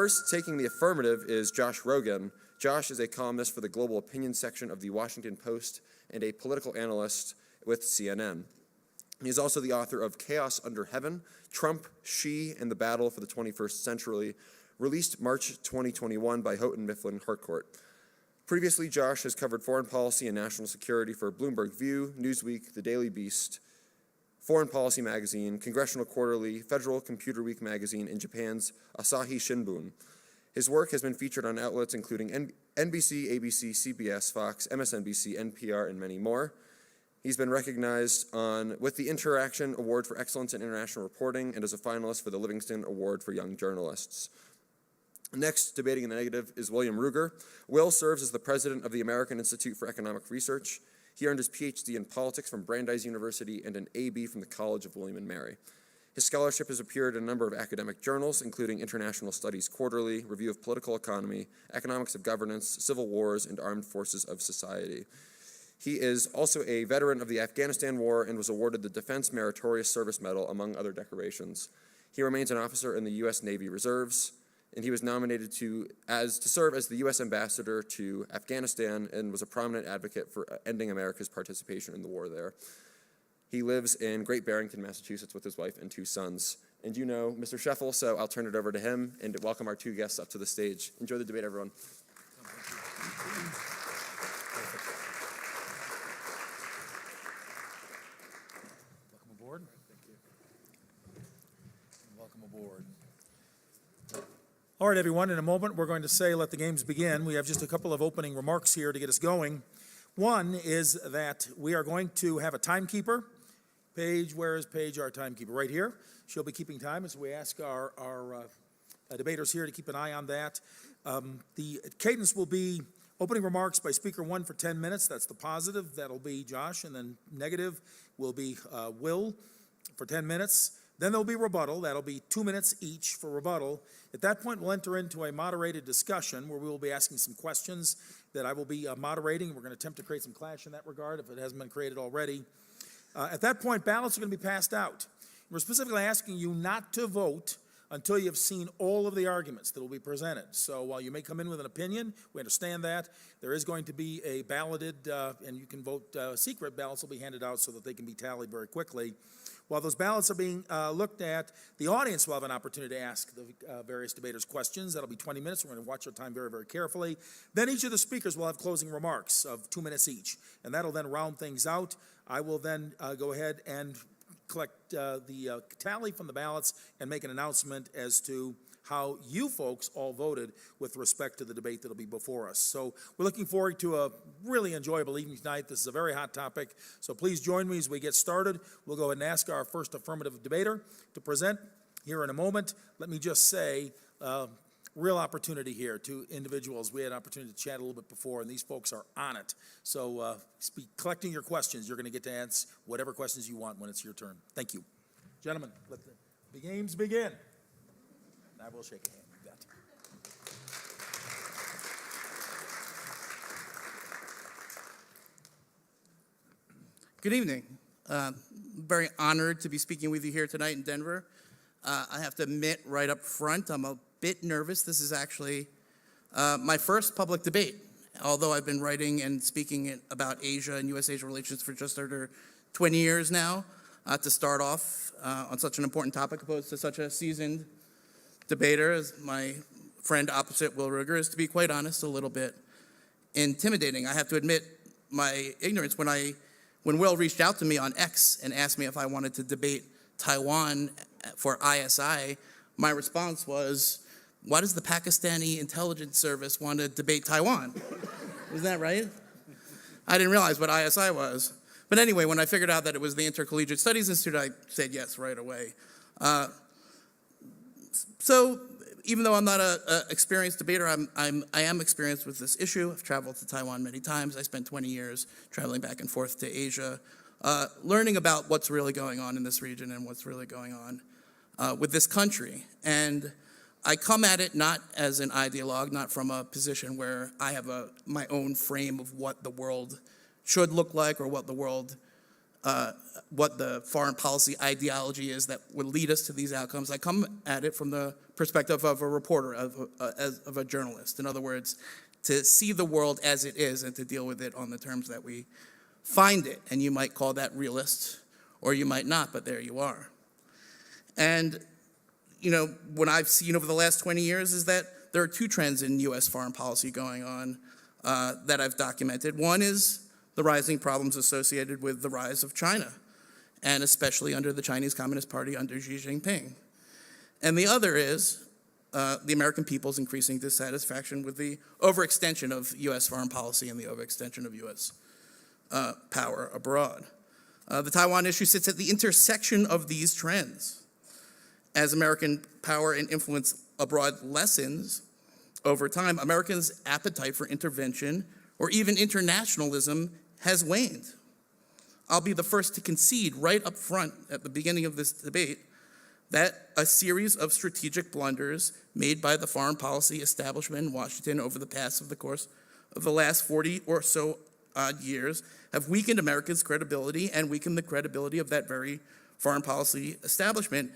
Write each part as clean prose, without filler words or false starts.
First, taking the affirmative is Josh Rogin. Josh is a columnist for the global opinion section of the Washington Post and a political analyst with CNN. He is also the author of Chaos Under Heaven, Trump, Xi, and the Battle for the 21st Century, released March 2021 by Houghton Mifflin Harcourt. Previously, Josh has covered foreign policy and national security for Bloomberg View, Newsweek, The Daily Beast, Foreign Policy Magazine, Congressional Quarterly, Federal Computer Week Magazine, and Japan's Asahi Shimbun. His work has been featured on outlets including NBC, ABC, CBS, Fox, MSNBC, NPR, and many more. He's been recognized with the Interaction Award for Excellence in International Reporting and as a finalist for the Livingston Award for Young Journalists. Next, debating in the negative, is William Ruger. Will serves as the president of the American Institute for Economic Research. He earned his PhD in politics from Brandeis University and an AB from the College of William and Mary. His scholarship has appeared in a number of academic journals, including International Studies Quarterly, Review of Political Economy, Economics of Governance, Civil Wars, and Armed Forces of Society. He is also a veteran of the Afghanistan War and was awarded the Defense Meritorious Service Medal, among other decorations. He remains an officer in the U.S. Navy Reserves, and he was nominated to serve as the U.S. ambassador to Afghanistan and was a prominent advocate for ending America's participation in the war there. He lives in Great Barrington, Massachusetts with his wife and 2 sons. And you know Mr. Scheffel, so I'll turn it over to him and welcome our 2 guests up to the stage. Enjoy the debate, everyone. Welcome aboard. Thank you. Welcome aboard. All right, everyone, in a moment we're going to say let the games begin. We have just a couple of opening remarks here to get us going. One is that we are going to have a timekeeper. Paige, where is Paige, our timekeeper? Right here. She'll be keeping time, as we ask our debaters here to keep an eye on that. The cadence will be opening remarks by speaker 1 for 10 minutes. That's the positive. That'll be Josh. And then negative will be Will for 10 minutes. Then there'll be rebuttal. That'll be 2 minutes each for rebuttal. At that point, we'll enter into a moderated discussion where we will be asking some questions that I will be moderating. We're going to attempt to create some clash in that regard if it hasn't been created already. At that point, ballots are going to be passed out. We're specifically asking you not to vote until you've seen all of the arguments that will be presented. So while you may come in with an opinion, we understand that. There is going to be a balloted, and you can vote secret. Ballots will be handed out so that they can be tallied very quickly. While those ballots are being looked at, the audience will have an opportunity to ask the various debaters questions. That'll be 20 minutes. We're going to watch our time very, very carefully. Then each of the speakers will have closing remarks of 2 minutes each, and that'll then round things out. I will then go ahead and collect the tally from the ballots and make an announcement as to how you folks all voted with respect to the debate that'll be before us. So we're looking forward to a really enjoyable evening tonight. This is a very hot topic, so please join me as we get started. We'll go ahead and ask our first affirmative debater to present here in a moment. Let me just say, real opportunity here to individuals. We had an opportunity to chat a little bit before, and these folks are on it. So be collecting your questions. You're going to get to answer whatever questions you want when it's your turn. Thank you. Gentlemen, let the games begin. I will shake a hand. You got it. Good evening. Very honored to be speaking with you here tonight in Denver. I have to admit right up front, I'm a bit nervous. This is actually my first public debate, although I've been writing and speaking about Asia and U.S.-Asia relations for just under 20 years now. To start off on such an important topic opposed to such a seasoned debater as my friend opposite Will Ruger is, to be quite honest, a little bit intimidating. I have to admit my ignorance when Will reached out to me on X and asked me if I wanted to debate Taiwan for ISI, my response was, why does the Pakistani intelligence service want to debate Taiwan? Isn't that right? I didn't realize what ISI was. But anyway, when I figured out that it was the Intercollegiate Studies Institute, I said yes right away. So even though I'm not an experienced debater, I am experienced with this issue. I've traveled to Taiwan many times. I spent 20 years traveling back and forth to Asia, learning about what's really going on in this region and what's really going on with this country. And I come at it not as an ideologue, not from a position where I have my own frame of what the world should look like or what the world what the foreign policy ideology is that would lead us to these outcomes. I come at it from the perspective of a reporter, of a journalist. In other words, to see the world as it is and to deal with it on the terms that we find it. And you might call that realist, or you might not, but there you are. And, what I've seen over the last 20 years is that there are two trends in U.S. foreign policy going on that I've documented. One is the rising problems associated with the rise of China, and especially under the Chinese Communist Party under Xi JinPing. And the other is the American people's increasing dissatisfaction with the overextension of U.S. foreign policy and the overextension of U.S. Power abroad. The Taiwan issue sits at the intersection of these trends. As American power and influence abroad lessens over time, Americans' appetite for intervention or even internationalism has waned. I'll be the first to concede right up front at the beginning of this debate that a series of strategic blunders made by the foreign policy establishment in Washington over the course of the last 40 or so odd years have weakened America's credibility and weakened the credibility of that very foreign policy establishment,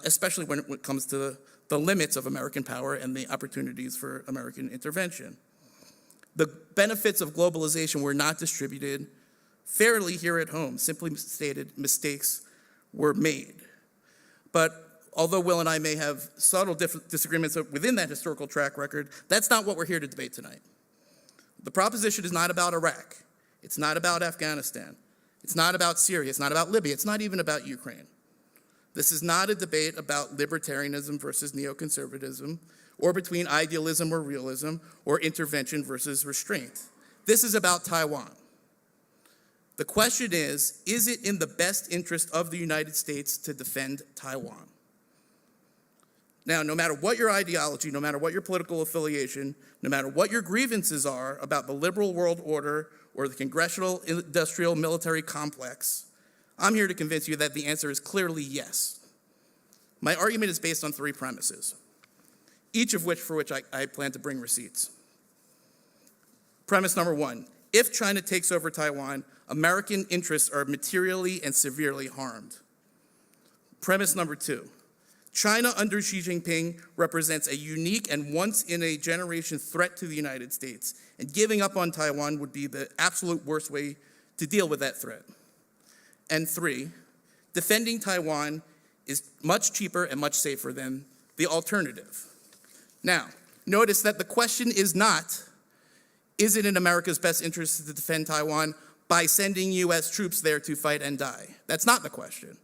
especially when it comes to the limits of American power and the opportunities for American intervention. The benefits of globalization were not distributed fairly here at home. Simply stated, mistakes were made. But although Will and I may have subtle disagreements within that historical track record, that's not what we're here to debate tonight. The proposition is not about Iraq. It's not about Afghanistan. It's not about Syria. It's not about Libya. It's not even about Ukraine. This is not a debate about libertarianism versus neoconservatism, or between idealism or realism, or intervention versus restraint. This is about Taiwan. The question is it in the best interest of the United States to defend Taiwan? Now, no matter what your ideology, no matter what your political affiliation, no matter what your grievances are about the liberal world order or the congressional industrial military complex, I'm here to convince you that the answer is clearly yes. My argument is based on three premises, each of which I plan to bring receipts. Premise number one, if China takes over Taiwan, American interests are materially and severely harmed. Premise number two, China under Xi Jinping represents a unique and once-in-a-generation threat to the United States, and giving up on Taiwan would be the absolute worst way to deal with that threat. And three, defending Taiwan is much cheaper and much safer than the alternative. Now, notice that the question is not, is it in America's best interest to defend Taiwan by sending U.S. troops there to fight and die? That's not the question.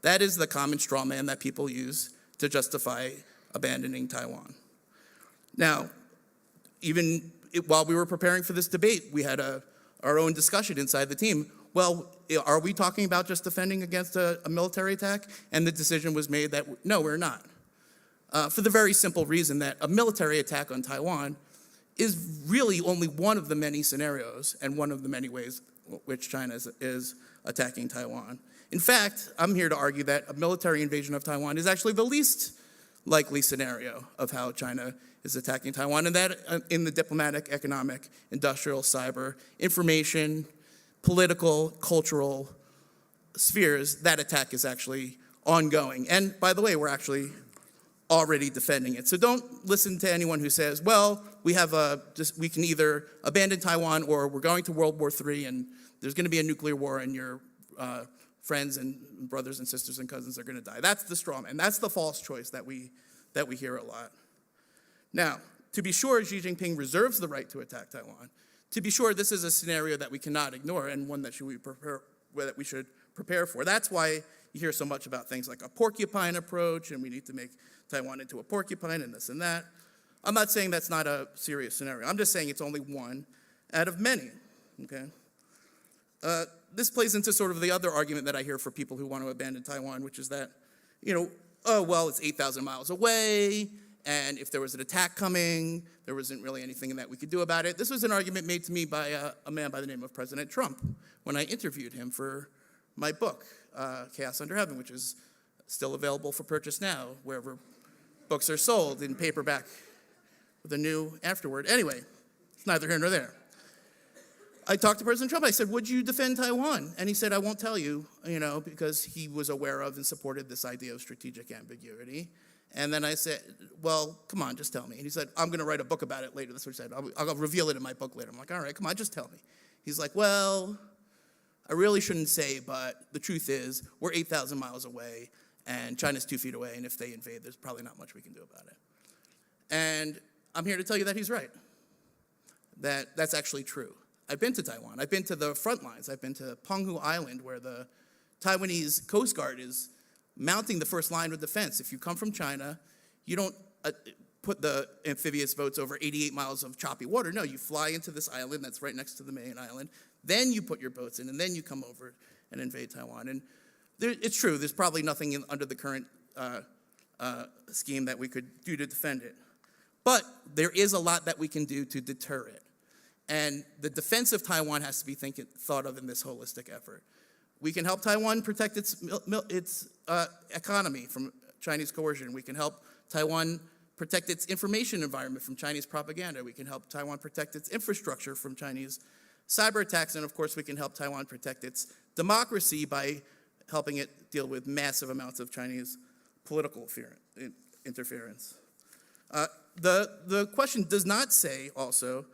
That is the common straw man that people use to justify abandoning Taiwan. Now, while we were preparing for this debate, we had our own discussion inside the team. Well, are we talking about just defending against a military attack? And the decision was made that no, we're not. For the very simple reason that a military attack on Taiwan is really only one of the many scenarios and one of the many ways which China is attacking Taiwan. In fact, I'm here to argue that a military invasion of Taiwan is actually the least likely scenario of how China is attacking Taiwan, and that in the diplomatic, economic, industrial, cyber, information, political, cultural spheres, that attack is actually ongoing. And by the way, we're actually already defending it. So don't listen to anyone who says, well, we can either abandon Taiwan or we're going to World War III and there's going to be a nuclear war and your friends and brothers and sisters and cousins are going to die. That's the straw man. That's the false choice that we hear a lot. Now, to be sure, Xi Jinping reserves the right to attack Taiwan. To be sure, this is a scenario that we cannot ignore and one that we should prepare for. That's why you hear so much about things like a porcupine approach, and we need to make Taiwan into a porcupine and this and that. I'm not saying that's not a serious scenario. I'm just saying it's only one out of many, okay? This plays into sort of the other argument that I hear for people who want to abandon Taiwan, which is that, oh, well, it's 8,000 miles away, and if there was an attack coming, there wasn't really anything that we could do about it. This was an argument made to me by a man by the name of President Trump when I interviewed him for my book, Chaos Under Heaven, which is still available for purchase now, wherever books are sold in paperback with a new afterword. Anyway, it's neither here nor there. I talked to President Trump. I said, would you defend Taiwan? And he said, I won't tell you, because he was aware of and supported this idea of strategic ambiguity. And then I said, well, come on, just tell me. And he said, I'm going to write a book about it later. That's what he said. I'll reveal it in my book later. I'm like, all right, come on, just tell me. He's like, well, I really shouldn't say, but the truth is we're 8,000 miles away, and China's 2 feet away, and if they invade, there's probably not much we can do about it. And I'm here to tell you that he's right, that's actually true. I've been to Taiwan. I've been to the front lines. I've been to Penghu Island, where the Taiwanese Coast Guard is mounting the first line of defense. If you come from China, you don't put the amphibious boats over 88 miles of choppy water. No, you fly into this island that's right next to the main island. Then you put your boats in, and then you come over and invade Taiwan. And it's true, there's probably nothing under the current scheme that we could do to defend it. But there is a lot that we can do to deter it. And the defense of Taiwan has to be thought of in this holistic effort. We can help Taiwan protect its economy from Chinese coercion. We can help Taiwan protect its information environment from Chinese propaganda. We can help Taiwan protect its infrastructure from Chinese cyber attacks. And of course, we can help Taiwan protect its democracy by helping it deal with massive amounts of Chinese political interference. The question does not say also,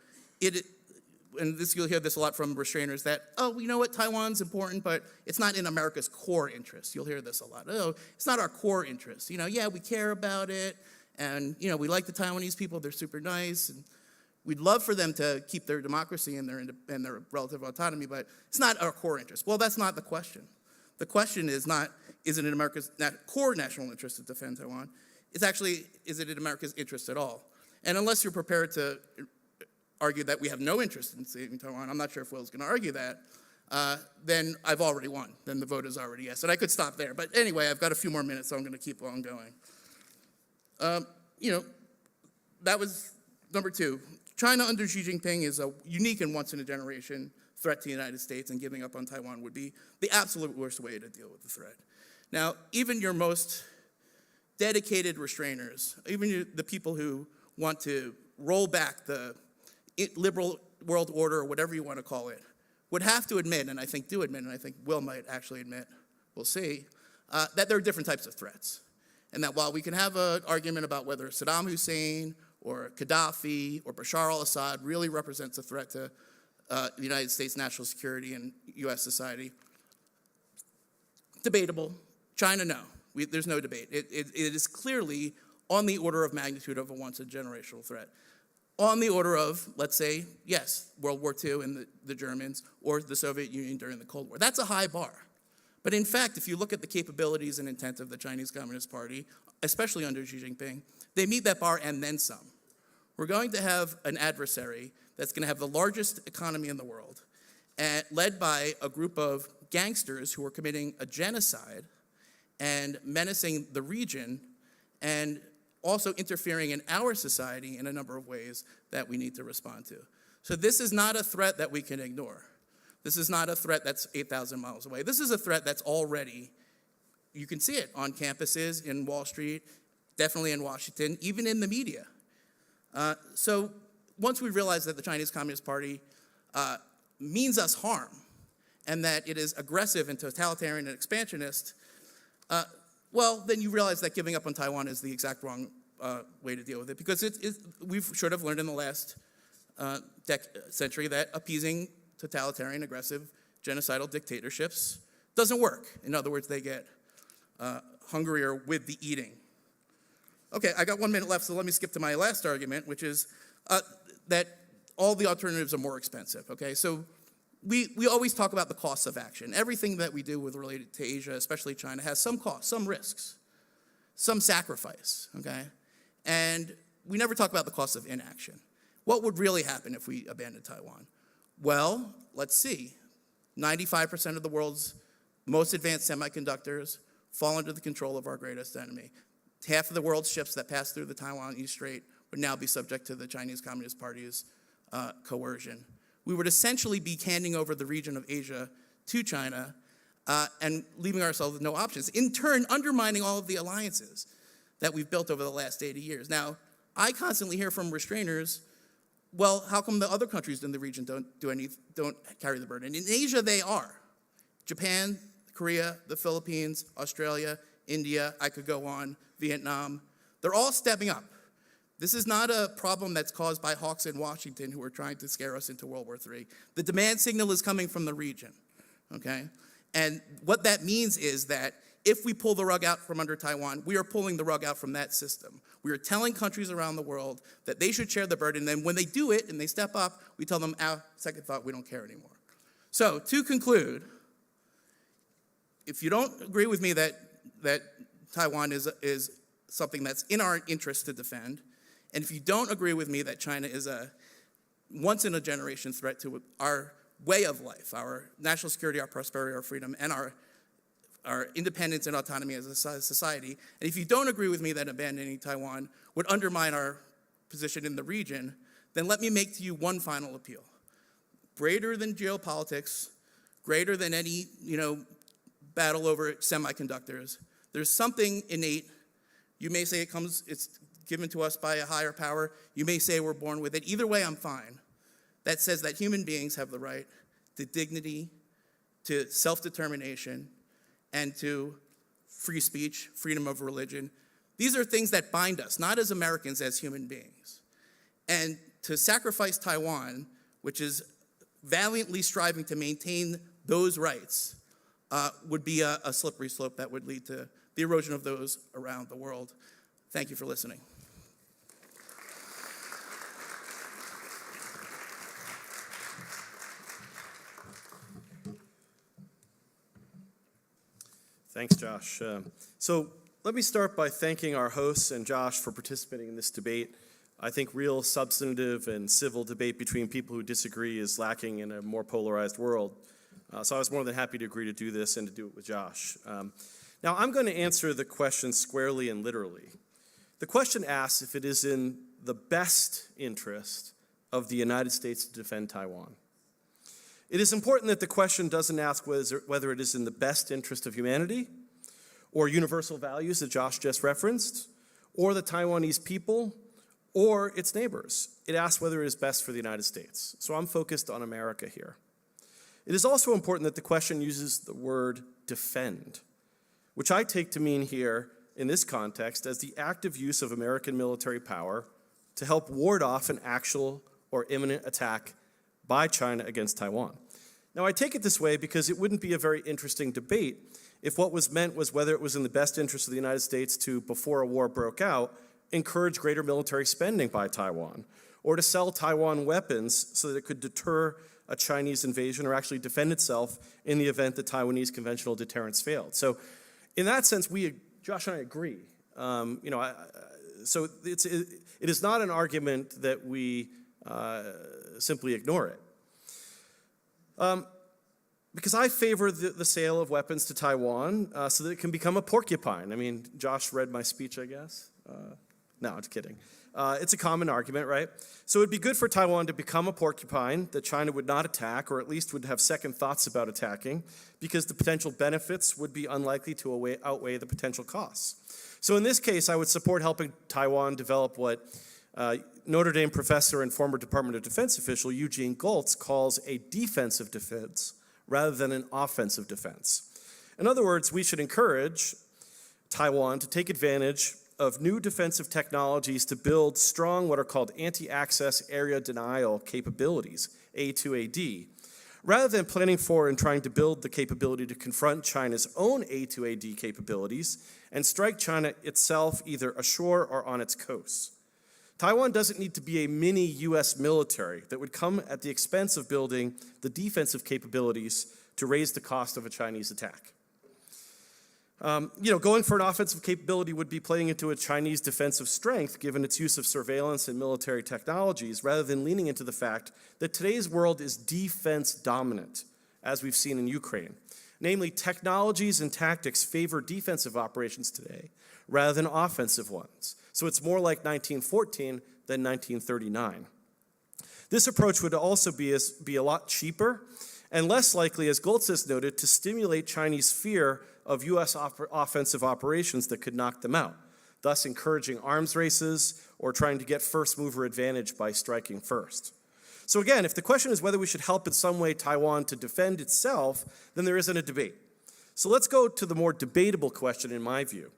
and you'll hear this a lot from restrainers, that, oh, you know what, Taiwan's important, but it's not in America's core interest. You'll hear this a lot. Oh, it's not our core interest. Yeah, we care about it, and, we like the Taiwanese people. They're super nice, and we'd love for them to keep their democracy and their relative autonomy, but it's not our core interest. Well, that's not the question. The question is not, is it in America's core national interest to defend Taiwan? It's actually, is it in America's interest at all? And unless you're prepared to argue that we have no interest in saving Taiwan, I'm not sure if Will's going to argue that, then I've already won. Then the vote is already yes. And I could stop there. But anyway, I've got a few more minutes, so I'm going to keep on going. That was number 2. China under Xi Jinping is a unique and once-in-a-generation threat to the United States, and giving up on Taiwan would be the absolute worst way to deal with the threat. Now, even your most dedicated restrainers, even the people who want to roll back the liberal world order, or whatever you want to call it, would have to admit, and I think do admit, and I think Will might actually admit, we'll see, that there are different types of threats. And that while we can have an argument about whether Saddam Hussein or Gaddafi or Bashar al-Assad really represents a threat to the United States national security and U.S. society, debatable. China, no. There's no debate. It is clearly on the order of magnitude of a once-in-a-generational threat. On the order of, let's say, yes, World War II and the Germans, or the Soviet Union during the Cold War. That's a high bar. But in fact, if you look at the capabilities and intent of the Chinese Communist Party, especially under Xi Jinping, they meet that bar and then some. We're going to have an adversary that's going to have the largest economy in the world, led by a group of gangsters who are committing a genocide and menacing the region, and also interfering in our society in a number of ways that we need to respond to. So this is not a threat that we can ignore. This is not a threat that's 8,000 miles away. This is a threat that's already, you can see it on campuses, in Wall Street, definitely in Washington, even in the media. So once we realize that the Chinese Communist Party means us harm, and that it is aggressive and totalitarian and expansionist, well, then you realize that giving up on Taiwan is the exact wrong way to deal with it, because we should have learned in the last century that appeasing totalitarian, aggressive, genocidal dictatorships doesn't work. In other words, they get hungrier with the eating. Okay, I got 1 minute left, so let me skip to my last argument, which is that all the alternatives are more expensive, okay? So we always talk about the costs of action. Everything that we do related to Asia, especially China, has some costs, some risks, some sacrifice, okay? And we never talk about the cost of inaction. What would really happen if we abandoned Taiwan? Well, let's see. 95% of the world's most advanced semiconductors fall under the control of our greatest enemy. Half of the world's ships that pass through the Taiwanese Strait would now be subject to the Chinese Communist Party's coercion. We would essentially be handing over the region of Asia to China and leaving ourselves with no options, in turn undermining all of the alliances that we've built over the last 80 years. Now, I constantly hear from restrainers, well, how come the other countries in the region don't carry the burden? In Asia, they are. Japan, Korea, the Philippines, Australia, India, I could go on, Vietnam. They're all stepping up. This is not a problem that's caused by hawks in Washington who are trying to scare us into World War III. The demand signal is coming from the region, okay? And what that means is that if we pull the rug out from under Taiwan, we are pulling the rug out from that system. We are telling countries around the world that they should share the burden. And when they do it and they step up, we tell them, second thought, we don't care anymore. So to conclude, if you don't agree with me that Taiwan is something that's in our interest to defend, and if you don't agree with me that China is a once-in-a-generation threat to our way of life, our national security, our prosperity, our freedom, and our independence and autonomy as a society, and if you don't agree with me that abandoning Taiwan would undermine our position in the region, then let me make to you one final appeal. Greater than geopolitics, greater than any, battle over semiconductors, there's something innate. You may say it's given to us by a higher power. You may say we're born with it. Either way, I'm fine. That says that human beings have the right to dignity, to self-determination, and to free speech, freedom of religion. These are things that bind us, not as Americans, as human beings. And to sacrifice Taiwan, which is valiantly striving to maintain those rights, would be a slippery slope that would lead to the erosion of those around the world. Thank you for listening. Thanks, Josh. So let me start by thanking our hosts and Josh for participating in this debate. I think real substantive and civil debate between people who disagree is lacking in a more polarized world. So I was more than happy to agree to do this and to do it with Josh. Now I'm going to answer the question squarely and literally. The question asks if it is in the best interest of the United States to defend Taiwan. It is important that the question doesn't ask whether it is in the best interest of humanity or universal values that Josh just referenced, or the Taiwanese people, or its neighbors. It asks whether it is best for the United States. So I'm focused on America here. It is also important that the question uses the word defend, which I take to mean here in this context as the active use of American military power to help ward off an actual or imminent attack by China against Taiwan. Now, I take it this way because it wouldn't be a very interesting debate if what was meant was whether it was in the best interest of the United States to, before a war broke out, encourage greater military spending by Taiwan, or to sell Taiwan weapons so that it could deter a Chinese invasion or actually defend itself in the event that Taiwanese conventional deterrence failed. So in that sense, Josh and I agree. So it is not an argument that we simply ignore it. Because I favor the sale of weapons to Taiwan so that it can become a porcupine. I mean, Josh read my speech, I guess. No, I'm just kidding. It's a common argument, right? So it'd be good for Taiwan to become a porcupine that China would not attack, or at least would have second thoughts about attacking, because the potential benefits would be unlikely to outweigh the potential costs. So in this case, I would support helping Taiwan develop what Notre Dame professor and former Department of Defense official Eugene Goltz calls a defensive defense rather than an offensive defense. In other words, we should encourage Taiwan to take advantage of new defensive technologies to build strong, what are called anti-access area denial capabilities, A2AD, rather than planning for and trying to build the capability to confront China's own A2AD capabilities and strike China itself either ashore or on its coasts. Taiwan doesn't need to be a mini U.S. military that would come at the expense of building the defensive capabilities to raise the cost of a Chinese attack. Going for an offensive capability would be playing into a Chinese defensive strength given its use of surveillance and military technologies rather than leaning into the fact that today's world is defense dominant, as we've seen in Ukraine. Namely, technologies and tactics favor defensive operations today rather than offensive ones. So it's more like 1914 than 1939. This approach would also be a lot cheaper and less likely, as Goltz has noted, to stimulate Chinese fear of U.S. offensive operations that could knock them out. thus encouraging arms races or trying to get first mover advantage by striking first. So again, if the question is whether we should help in some way Taiwan to defend itself, then there isn't a debate. So let's go to the more debatable question in my view.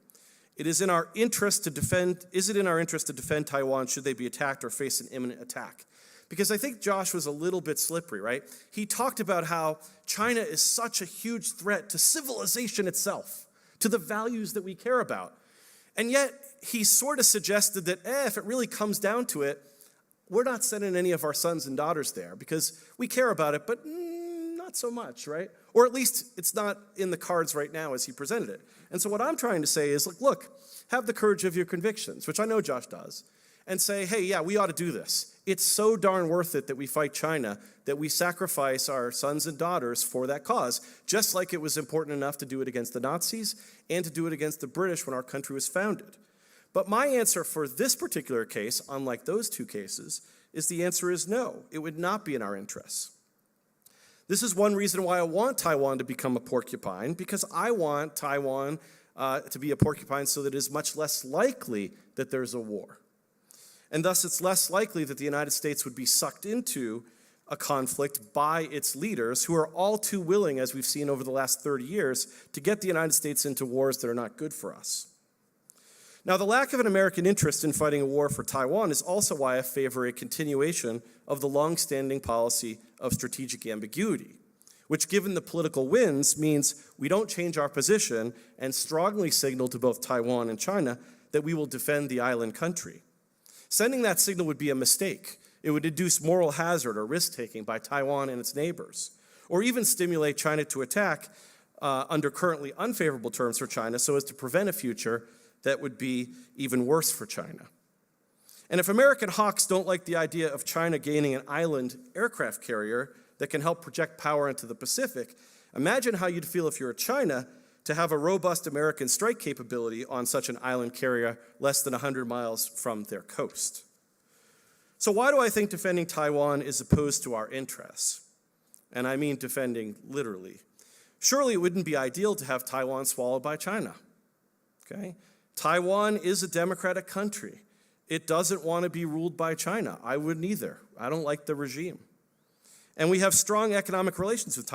Is it in our interest to defend Taiwan should they be attacked or face an imminent attack? Because I think Josh was a little bit slippery, right? He talked about how China is such a huge threat to civilization itself, to the values that we care about. And yet, he sort of suggested that, if it really comes down to it, we're not sending any of our sons and daughters there because we care about it, but not so much, right? Or at least it's not in the cards right now as he presented it. And so what I'm trying to say is, look, have the courage of your convictions, which I know Josh does, and say, hey, yeah, we ought to do this. It's so darn worth it that we fight China, that we sacrifice our sons and daughters for that cause, just like it was important enough to do it against the Nazis and to do it against the British when our country was founded. But my answer for this particular case, unlike those two cases, is the answer is no. It would not be in our interests. This is one reason why I want Taiwan to become a porcupine, because I want Taiwan to be a porcupine so that it is much less likely that there's a war. And thus it's less likely that the United States would be sucked into a conflict by its leaders who are all too willing, as we've seen over the last 30 years, to get the United States into wars that are not good for us. Now, the lack of an American interest in fighting a war for Taiwan is also why I favor a continuation of the long-standing policy of strategic ambiguity, which, given the political winds, means we don't change our position and strongly signal to both Taiwan and China that we will defend the island country. Sending that signal would be a mistake. It would induce moral hazard or risk-taking by Taiwan and its neighbors, or even stimulate China to attack under currently unfavorable terms for China so as to prevent a future that would be even worse for China. And if American hawks don't like the idea of China gaining an island aircraft carrier that can help project power into the Pacific, imagine how you'd feel if you're China to have a robust American strike capability on such an island carrier less than 100 miles from their coast. So why do I think defending Taiwan is opposed to our interests? And I mean defending literally. Surely it wouldn't be ideal to have Taiwan swallowed by China, okay? Taiwan is a democratic country. It doesn't want to be ruled by China. I wouldn't either. I don't like the regime. And we have strong economic relations with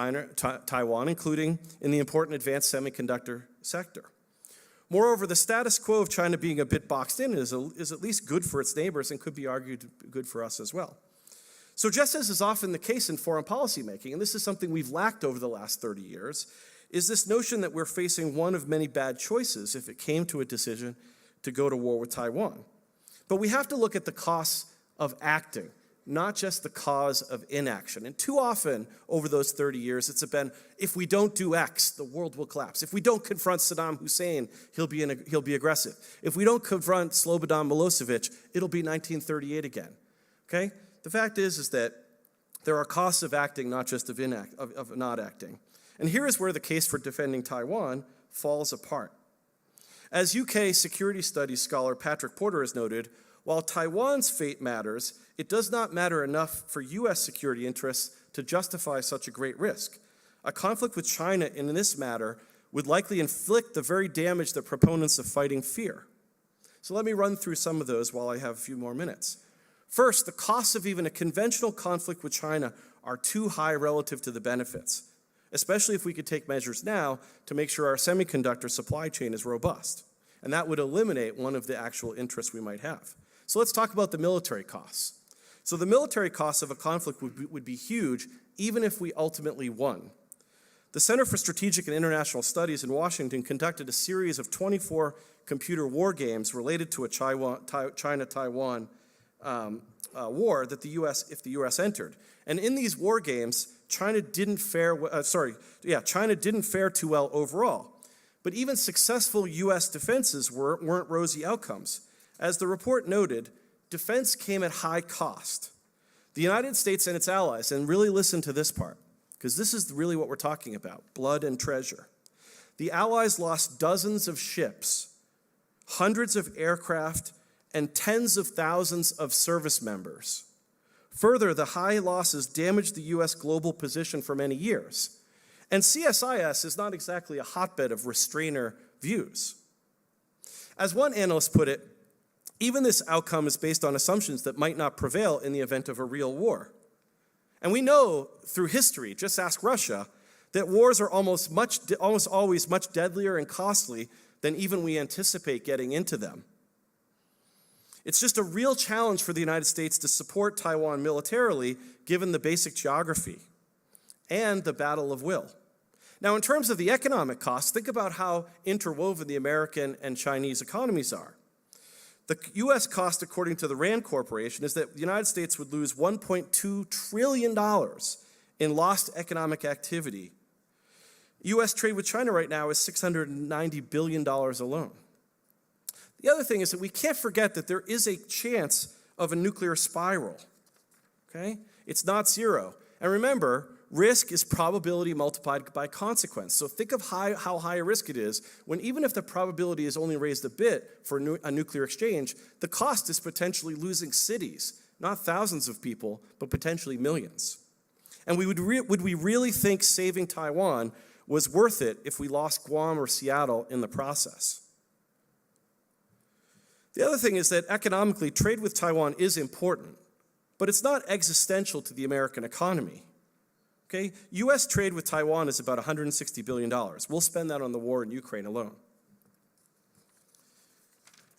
Taiwan, including in the important advanced semiconductor sector. Moreover, the status quo of China being a bit boxed in is at least good for its neighbors and could be argued good for us as well. So just as is often the case in foreign policy making, and this is something we've lacked over the last 30 years, is this notion that we're facing one of many bad choices if it came to a decision to go to war with Taiwan. But we have to look at the costs of acting, not just the cause of inaction. And too often over those 30 years, it's been, if we don't do X, the world will collapse. If we don't confront Saddam Hussein, he'll be aggressive. If we don't confront Slobodan Milosevic, it'll be 1938 again, okay? The fact is that there are costs of acting, not just of not acting. And here is where the case for defending Taiwan falls apart. As UK security studies scholar Patrick Porter has noted, while Taiwan's fate matters, it does not matter enough for US security interests to justify such a great risk. A conflict with China in this matter would likely inflict the very damage that proponents of fighting fear. So let me run through some of those while I have a few more minutes. First, the costs of even a conventional conflict with China are too high relative to the benefits, especially if we could take measures now to make sure our semiconductor supply chain is robust. And that would eliminate one of the actual interests we might have. So let's talk about the military costs. So the military costs of a conflict would be huge, even if we ultimately won. The Center for Strategic and International Studies in Washington conducted a series of 24 computer war games related to a China-Taiwan war that if the U.S. entered. And in these war games, China didn't fare too well overall. But even successful U.S. defenses weren't rosy outcomes. As the report noted, defense came at high cost. The United States and its allies, and really listen to this part, because this is really what we're talking about, blood and treasure. The Allies lost dozens of ships, hundreds of aircraft, and tens of thousands of service members. Further, the high losses damaged the U.S. global position for many years. And CSIS is not exactly a hotbed of restrainer views. As one analyst put it, even this outcome is based on assumptions that might not prevail in the event of a real war. And we know through history, just ask Russia, that wars are almost always much deadlier and costly than even we anticipate getting into them. It's just a real challenge for the United States to support Taiwan militarily, given the basic geography and the battle of will. Now, in terms of the economic costs, think about how interwoven the American and Chinese economies are. The U.S. cost, according to the Rand Corporation, is that the United States would lose $1.2 trillion in lost economic activity. U.S. trade with China right now is $690 billion alone. The other thing is that we can't forget that there is a chance of a nuclear spiral, okay? It's not zero. And remember, risk is probability multiplied by consequence. So think of how high a risk it is when even if the probability is only raised a bit for a nuclear exchange, the cost is potentially losing cities, not thousands of people, but potentially millions. And would we really think saving Taiwan was worth it if we lost Guam or Seattle in the process? The other thing is that economically, trade with Taiwan is important, but it's not existential to the American economy. Okay? U.S. trade with Taiwan is about $160 billion. We'll spend that on the war in Ukraine alone.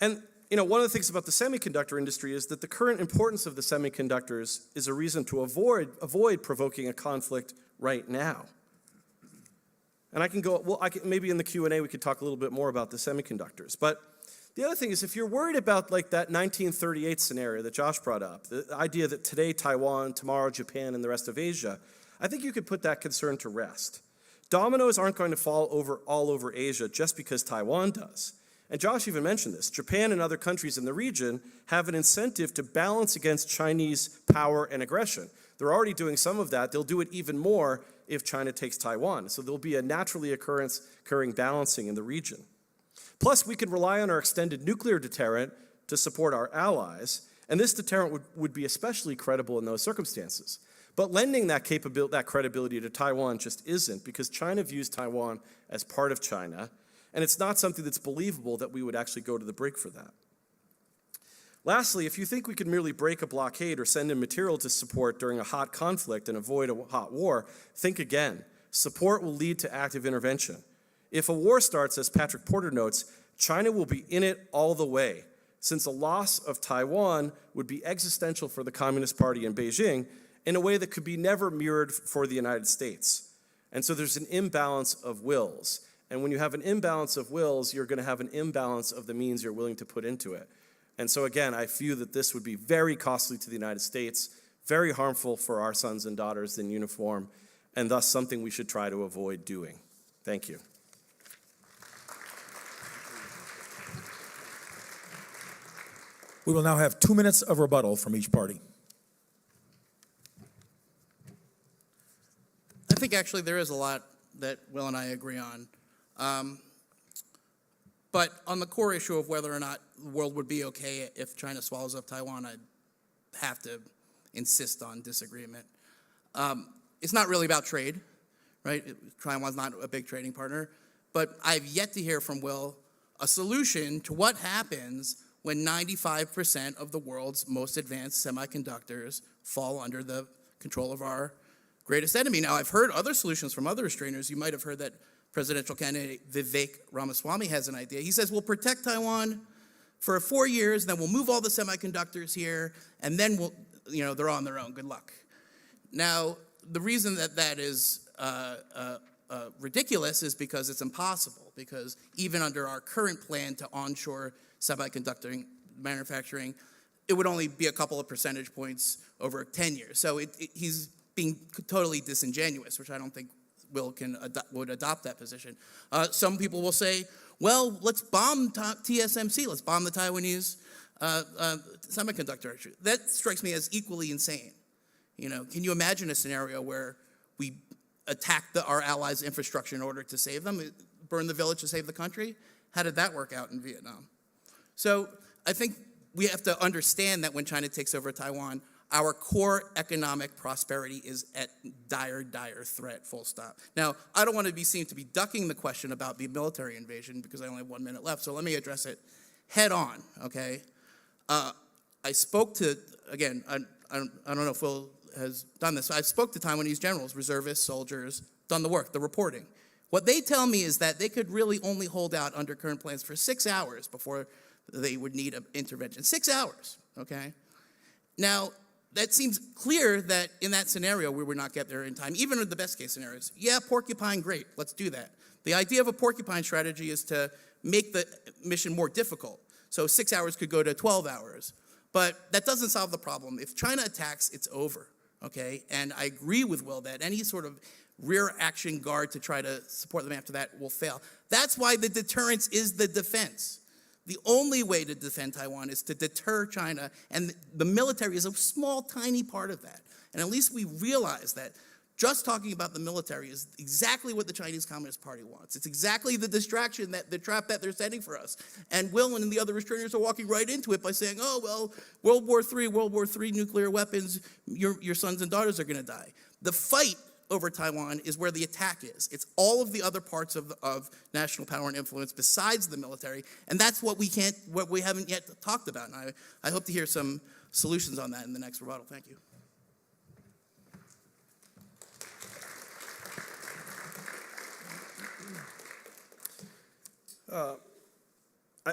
And one of the things about the semiconductor industry is that the current importance of the semiconductors is a reason to avoid provoking a conflict right now. And maybe in the Q&A we could talk a little bit more about the semiconductors. But the other thing is, if you're worried about like that 1938 scenario that Josh brought up, the idea that today Taiwan, tomorrow Japan, and the rest of Asia, I think you could put that concern to rest. Dominoes aren't going to fall all over Asia just because Taiwan does. And Josh even mentioned this. Japan and other countries in the region have an incentive to balance against Chinese power and aggression. They're already doing some of that. They'll do it even more if China takes Taiwan. So there'll be a naturally occurring balancing in the region. Plus, we can rely on our extended nuclear deterrent to support our allies, and this deterrent would be especially credible in those circumstances. But lending that credibility to Taiwan just isn't, because China views Taiwan as part of China, and it's not something that's believable that we would actually go to the brink for that. Lastly, if you think we could merely break a blockade or send in material to support during a hot conflict and avoid a hot war, think again. Support will lead to active intervention. If a war starts, as Patrick Porter notes, China will be in it all the way, since a loss of Taiwan would be existential for the Communist Party in Beijing in a way that could be never mirrored for the United States. And so there's an imbalance of wills. And when you have an imbalance of wills, you're going to have an imbalance of the means you're willing to put into it. And so again, I view that this would be very costly to the United States, very harmful for our sons and daughters in uniform, and thus something we should try to avoid doing. Thank you. We will now have 2 minutes of rebuttal from each party. I think actually there is a lot that Will and I agree on. But on the core issue of whether or not the world would be okay if China swallows up Taiwan, I'd have to insist on disagreement. It's not really about trade, right? Taiwan's not a big trading partner. But I've yet to hear from Will a solution to what happens when 95% of the world's most advanced semiconductors fall under the control of our greatest enemy. Now, I've heard other solutions from other restrainers. You might have heard that presidential candidate Vivek Ramaswamy has an idea. He says, we'll protect Taiwan for 4 years, then we'll move all the semiconductors here, and then they're on their own. Good luck. Now, the reason that is ridiculous is because it's impossible, because even under our current plan to onshore semiconductor manufacturing, it would only be a couple of percentage points over 10 years. So he's being totally disingenuous, which I don't think Will would adopt that position. Some people will say, well, let's bomb TSMC, let's bomb the Taiwanese semiconductor industry. That strikes me as equally insane. Can you imagine a scenario where we attack our allies' infrastructure in order to save them, burn the village to save the country? How did that work out in Vietnam? So I think we have to understand that when China takes over Taiwan, our core economic prosperity is at dire, dire threat, full stop. Now, I don't want to be seen to be ducking the question about the military invasion because I only have 1 minute left, so let me address it head on, okay? I spoke to, again, I don't know if Phil has done this. I spoke to Taiwanese generals, reservists, soldiers, done the work, the reporting. What they tell me is that they could really only hold out under current plans for 6 hours before they would need an intervention. 6 hours, okay? Now, that seems clear that in that scenario we would not get there in time, even in the best case scenarios. Yeah, porcupine, great, let's do that. The idea of a porcupine strategy is to make the mission more difficult. So 6 hours could go to 12 hours. But that doesn't solve the problem. If China attacks, it's over, okay? And I agree with Will that any sort of rear action guard to try to support them after that will fail. That's why the deterrence is the defense. The only way to defend Taiwan is to deter China, and the military is a small, tiny part of that. And at least we realize that just talking about the military is exactly what the Chinese Communist Party wants. It's exactly the distraction, the trap that they're setting for us. And Will and the other restrainers are walking right into it by saying, oh, well, World War III, nuclear weapons, your sons and daughters are going to die. The fight over Taiwan is where the attack is. It's all of the other parts of national power and influence besides the military, and that's what we haven't yet talked about. And I hope to hear some solutions on that in the next rebuttal. Thank you.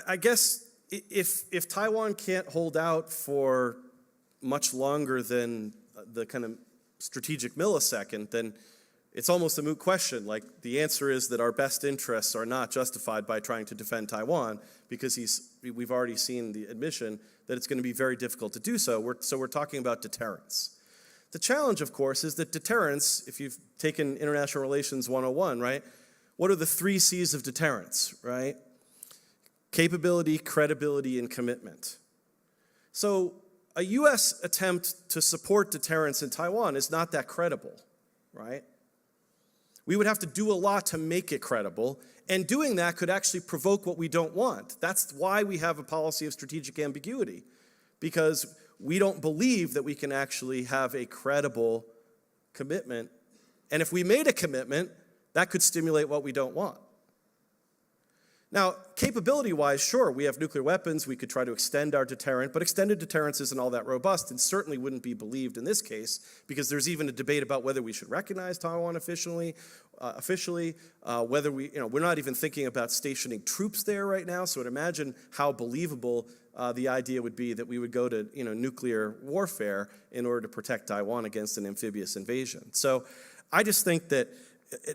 I guess if Taiwan can't hold out for much longer than the kind of strategic millisecond, then it's almost a moot question. Like, the answer is that our best interests are not justified by trying to defend Taiwan, because we've already seen the admission that it's going to be very difficult to do so. So we're talking about deterrence. The challenge, of course, is that deterrence, if you've taken International Relations 101, right, what are the 3 C's of deterrence, right? Capability, credibility, and commitment. So a U.S. attempt to support deterrence in Taiwan is not that credible, right? We would have to do a lot to make it credible, and doing that could actually provoke what we don't want. That's why we have a policy of strategic ambiguity, because we don't believe that we can actually have a credible commitment. And if we made a commitment, that could stimulate what we don't want. Now, capability-wise, sure, we have nuclear weapons, we could try to extend our deterrent, but extended deterrence isn't all that robust and certainly wouldn't be believed in this case, because there's even a debate about whether we should recognize Taiwan officially, whether we're not even thinking about stationing troops there right now, so imagine how believable the idea would be that we would go to nuclear warfare in order to protect Taiwan against an amphibious invasion. So I just think that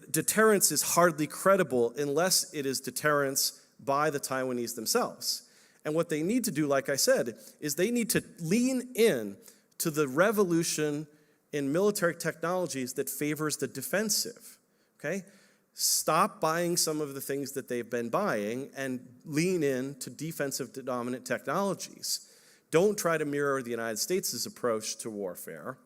deterrence is hardly credible unless it is deterrence by the Taiwanese themselves. And what they need to do, like I said, is they need to lean in to the revolution in military technologies that favors the defensive, okay? Stop buying some of the things that they've been buying and lean in to defensive dominant technologies. Don't try to mirror the United States' approach to warfare,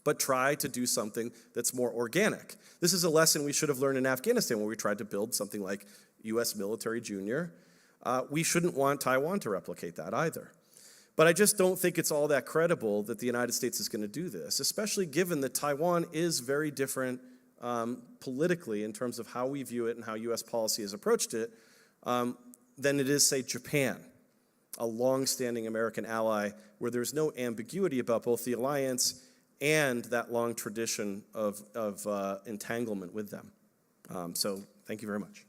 but try to do something that's more organic. This is a lesson we should have learned in Afghanistan, where we tried to build something like U.S. military junior. We shouldn't want Taiwan to replicate that either. But I just don't think it's all that credible that the United States is going to do this, especially given that Taiwan is very different politically in terms of how we view it and how U.S. policy has approached it than it is, say, Japan, a long-standing American ally where there's no ambiguity about both the alliance and that long tradition of entanglement with them. So thank you very much.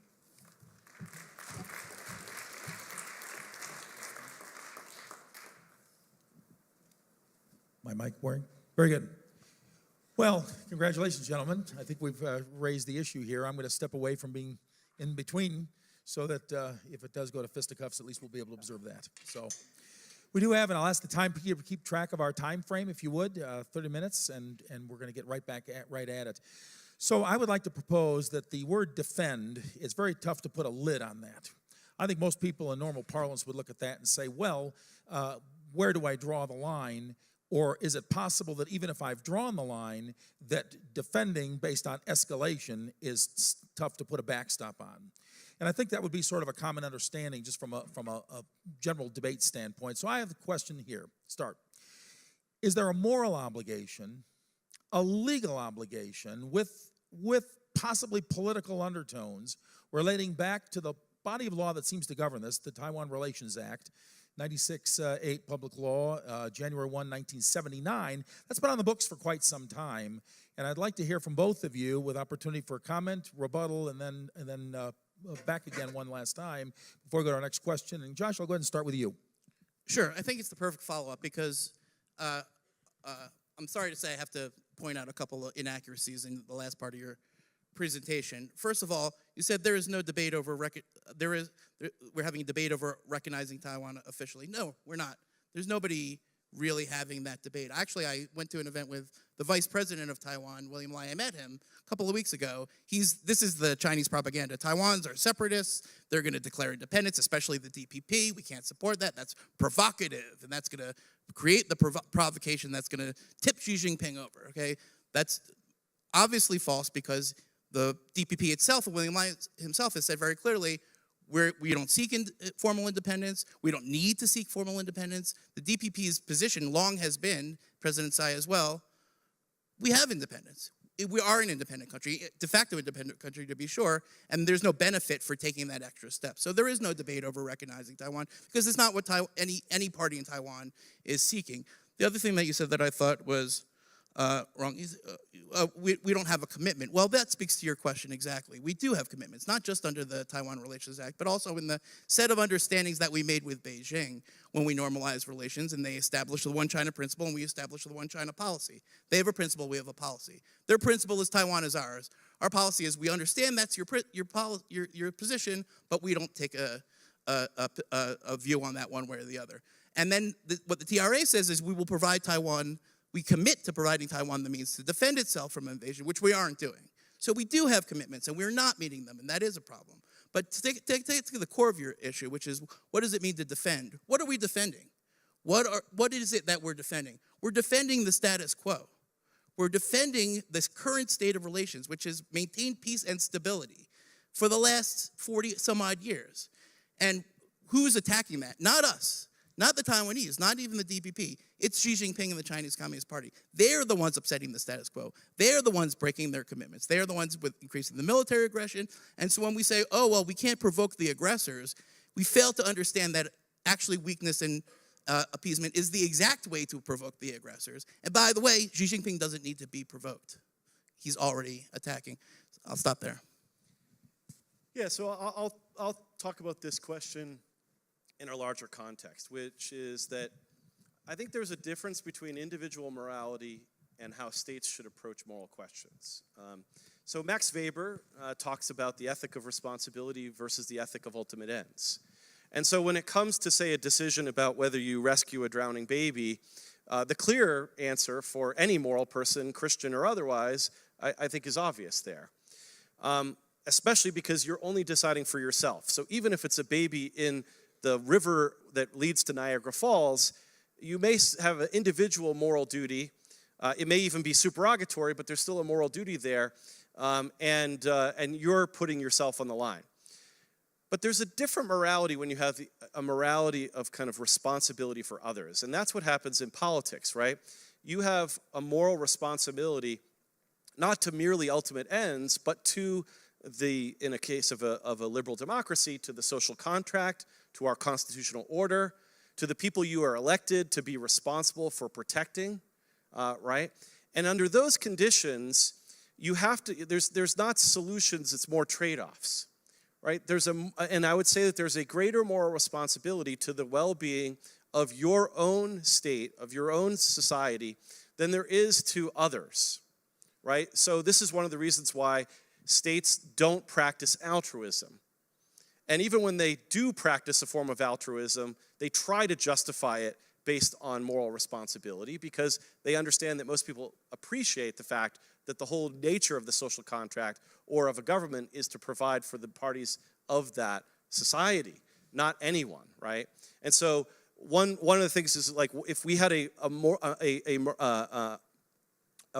My mic working? Very good. Well, congratulations, gentlemen. I think we've raised the issue here. I'm going to step away from being in between so that if it does go to fisticuffs, at least we'll be able to observe that. So we do have, and I'll ask the timekeeper to keep track of our time frame, if you would, 30 minutes, and we're going to get right at it. So I would like to propose that the word defend, it's very tough to put a lid on that. I think most people in normal parlance would look at that and say, well, where do I draw the line? Or is it possible that even if I've drawn the line, that defending based on escalation is tough to put a backstop on? And I think that would be sort of a common understanding just from a general debate standpoint. So I have the question here, start. Is there a moral obligation, a legal obligation with possibly political undertones relating back to the body of law that seems to govern this, the Taiwan Relations Act, 96-8 public law, January 1, 1979. That's been on the books for quite some time. And I'd like to hear from both of you with opportunity for comment, rebuttal, and then back again one last time before we go to our next question. And Josh, I'll go ahead and start with you. Sure, I think it's the perfect follow-up because I'm sorry to say I have to point out a couple of inaccuracies in the last part of your presentation. First of all, you said there is no debate over we're having a debate over recognizing Taiwan officially. No, we're not. There's nobody really having that debate. Actually, I went to an event with the vice president of Taiwan, William Lai. I met him a couple of weeks ago. This is the Chinese propaganda. Taiwans are separatists. They're going to declare independence, especially the DPP. We can't support that. That's provocative, and that's going to create the provocation that's going to tip Xi Jinping over, okay? That's obviously false because the DPP itself, and William Lai himself, has said very clearly, we don't seek formal independence. We don't need to seek formal independence. The DPP's position long has been, President Tsai as well, we have independence. We are an independent country, de facto independent country to be sure, and there's no benefit for taking that extra step. So there is no debate over recognizing Taiwan because it's not what any party in Taiwan is seeking. The other thing that you said that I thought was wrong is we don't have a commitment. Well, that speaks to your question exactly. We do have commitments, not just under the Taiwan Relations Act, but also in the set of understandings that we made with Beijing when we normalized relations and they established the One China principle and we established the One China policy. They have a principle, we have a policy. Their principle is Taiwan is ours. Our policy is we understand that's your position, but we don't take a view on that one way or the other. And then what the TRA says is we will provide Taiwan. We commit to providing Taiwan the means to defend itself from invasion, which we aren't doing. So we do have commitments, and we're not meeting them, and that is a problem. But to take to the core of your issue, which is what does it mean to defend? What are we defending? What is it that we're defending? We're defending the status quo. We're defending this current state of relations, which has maintained peace and stability for the last 40-some-odd years. And who's attacking that? Not us. Not the Taiwanese, not even the DPP. It's Xi Jinping and the Chinese Communist Party. They're the ones upsetting the status quo. They're the ones breaking their commitments. They're the ones with increasing the military aggression. And so when we say, oh, well, we can't provoke the aggressors, we fail to understand that actually weakness and appeasement is the exact way to provoke the aggressors. And by the way, Xi Jinping doesn't need to be provoked. He's already attacking. I'll stop there. Yeah, so I'll talk about this question in a larger context, which is that I think there's a difference between individual morality and how states should approach moral questions. So Max Weber talks about the ethic of responsibility versus the ethic of ultimate ends. And so when it comes to, say, a decision about whether you rescue a drowning baby, the clear answer for any moral person, Christian or otherwise, I think is obvious there. Especially because you're only deciding for yourself. So even if it's a baby in the river that leads to Niagara Falls, you may have an individual moral duty. It may even be supererogatory, but there's still a moral duty there, and you're putting yourself on the line. But there's a different morality when you have a morality of kind of responsibility for others, and that's what happens in politics, right? You have a moral responsibility not to merely ultimate ends, but to in a case of a liberal democracy, to the social contract, to our constitutional order, to the people you are elected to be responsible for protecting, right? And under those conditions, you have to, there's not solutions, it's more trade-offs, right? And I would say that there's a greater moral responsibility to the well-being of your own state, of your own society, than there is to others, right? So this is one of the reasons why states don't practice altruism. And even when they do practice a form of altruism, they try to justify it based on moral responsibility because they understand that most people appreciate the fact that the whole nature of the social contract or of a government is to provide for the parties of that society, not anyone, right? And so one of the things is like if we had a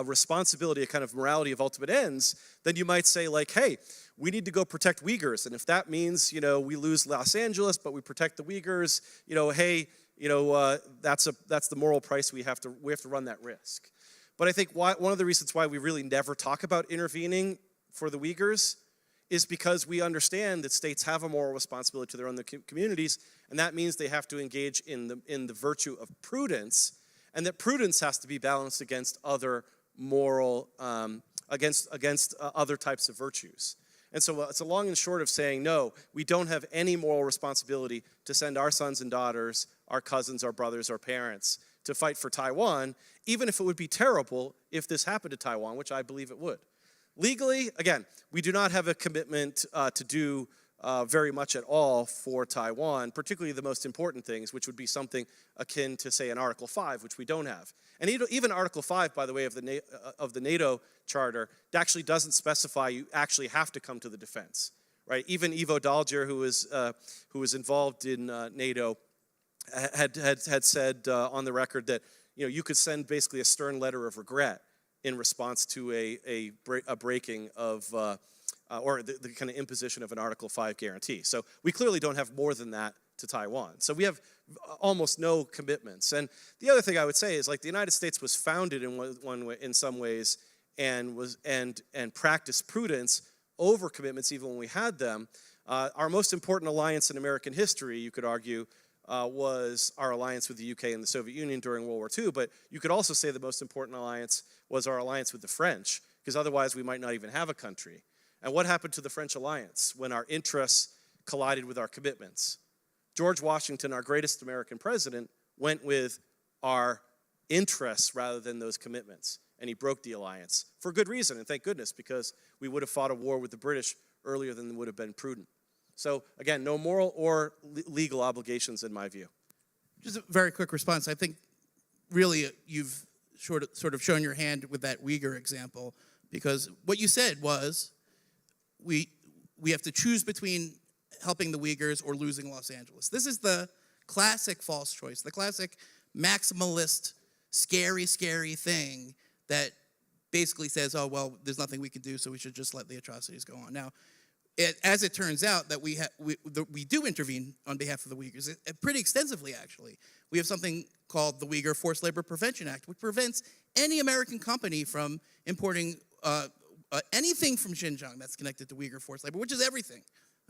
responsibility, a kind of morality of ultimate ends, then you might say like, hey, we need to go protect Uyghurs. And if that means, we lose Los Angeles, but we protect the Uyghurs, hey, that's the moral price we have to run that risk. But I think one of the reasons why we really never talk about intervening for the Uyghurs is because we understand that states have a moral responsibility to their own communities, and that means they have to engage in the virtue of prudence, and that prudence has to be balanced against other moral, against other types of virtues. And so it's a long and short of saying, no, we don't have any moral responsibility to send our sons and daughters, our cousins, our brothers, our parents to fight for Taiwan, even if it would be terrible if this happened to Taiwan, which I believe it would. Legally, again, we do not have a commitment to do very much at all for Taiwan, particularly the most important things, which would be something akin to, say, an Article 5, which we don't have. And even Article 5, by the way, of the NATO Charter, it actually doesn't specify you actually have to come to the defense, right? Even Ivo Dalger, who was involved in NATO, had said on the record that you could send basically a stern letter of regret in response to a breaking of or the kind of imposition of an Article 5 guarantee. So we clearly don't have more than that to Taiwan. So we have almost no commitments. And the other thing I would say is, like, the United States was founded in one way, in some ways, and practiced prudence over commitments even when we had them. Our most important alliance in American history, you could argue, was our alliance with the UK and the Soviet Union during World War II, but you could also say the most important alliance was our alliance with the French, because otherwise we might not even have a country. And what happened to the French alliance when our interests collided with our commitments? George Washington, our greatest American president, went with our interests rather than those commitments, and he broke the alliance for good reason, and thank goodness, because we would have fought a war with the British earlier than would have been prudent. So again, no moral or legal obligations in my view. Just a very quick response. I think really you've sort of shown your hand with that Uyghur example, because what you said was we have to choose between helping the Uyghurs or losing Los Angeles. This is the classic false choice, the classic maximalist, scary thing that basically says, oh, well, there's nothing we can do, so we should just let the atrocities go on. Now, as it turns out, that we do intervene on behalf of the Uyghurs, pretty extensively, actually. We have something called the Uyghur Forced Labor Prevention Act, which prevents any American company from importing anything from Xinjiang that's connected to Uyghur forced labor, which is everything,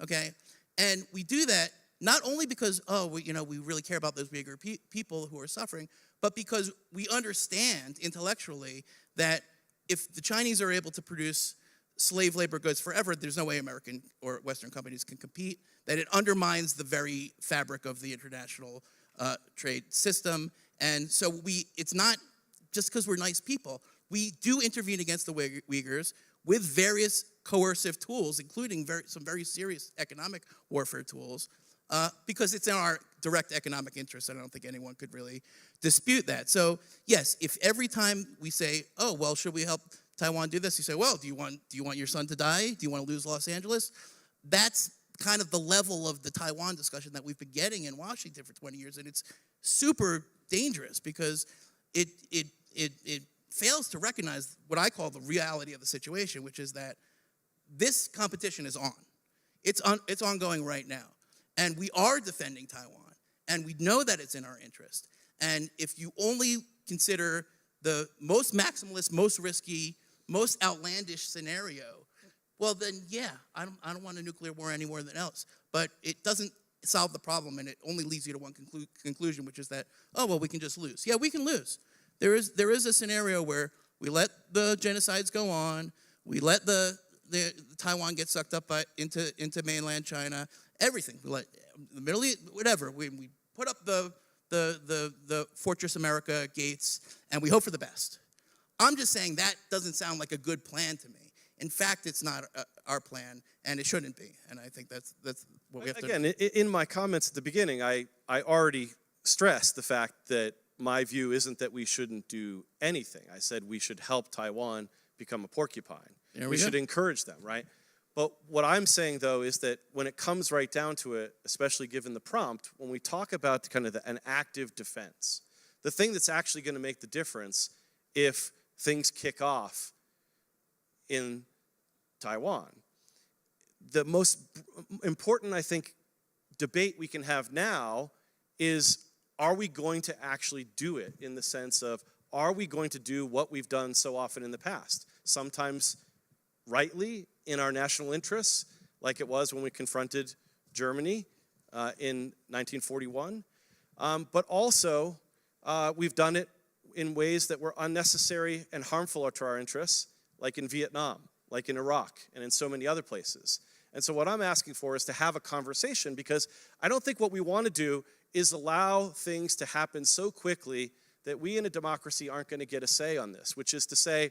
okay? And we do that not only because, we really care about those Uyghur people who are suffering, but because we understand intellectually that if the Chinese are able to produce slave labor goods forever, there's no way American or Western companies can compete, that it undermines the very fabric of the international trade system. And so it's not just because we're nice people. We do intervene against the Uyghurs with various coercive tools, including some very serious economic warfare tools, because it's in our direct economic interest, and I don't think anyone could really dispute that. So yes, if every time we say, oh, well, should we help Taiwan do this? You say, well, do you want your son to die? Do you want to lose Los Angeles? That's kind of the level of the Taiwan discussion that we've been getting in Washington for 20 years, and it's super dangerous because it fails to recognize what I call the reality of the situation, which is that this competition is on. It's ongoing right now. And we are defending Taiwan, and we know that it's in our interest. And if you only consider the most maximalist, most risky, most outlandish scenario, well then, yeah, I don't want a nuclear war any more than else. But it doesn't solve the problem, and it only leads you to one conclusion, which is that, oh, well, we can just lose. Yeah, we can lose. There is a scenario where we let the genocides go on, we let the Taiwan get sucked up into mainland China, everything. We let the Middle East, whatever. We put up the Fortress America gates, and we hope for the best. I'm just saying that doesn't sound like a good plan to me. In fact, it's not our plan, and it shouldn't be. And I think that's what we have to do. Again, in my comments at the beginning, I already stressed the fact that my view isn't that we shouldn't do anything. I said we should help Taiwan become a porcupine. We should encourage them, right? But what I'm saying, though, is that when it comes right down to it, especially given the prompt, when we talk about kind of an active defense, the thing that's actually going to make the difference if things kick off in Taiwan, the most important, I think, debate we can have now is, are we going to actually do it, in the sense of, are we going to do what we've done so often in the past? Sometimes rightly in our national interests, like it was when we confronted Germany in 1941. But also, we've done it in ways that were unnecessary and harmful to our interests, like in Vietnam, like in Iraq, and in so many other places. And so what I'm asking for is to have a conversation, because I don't think what we want to do is allow things to happen so quickly that we in a democracy aren't going to get a say on this, which is to say,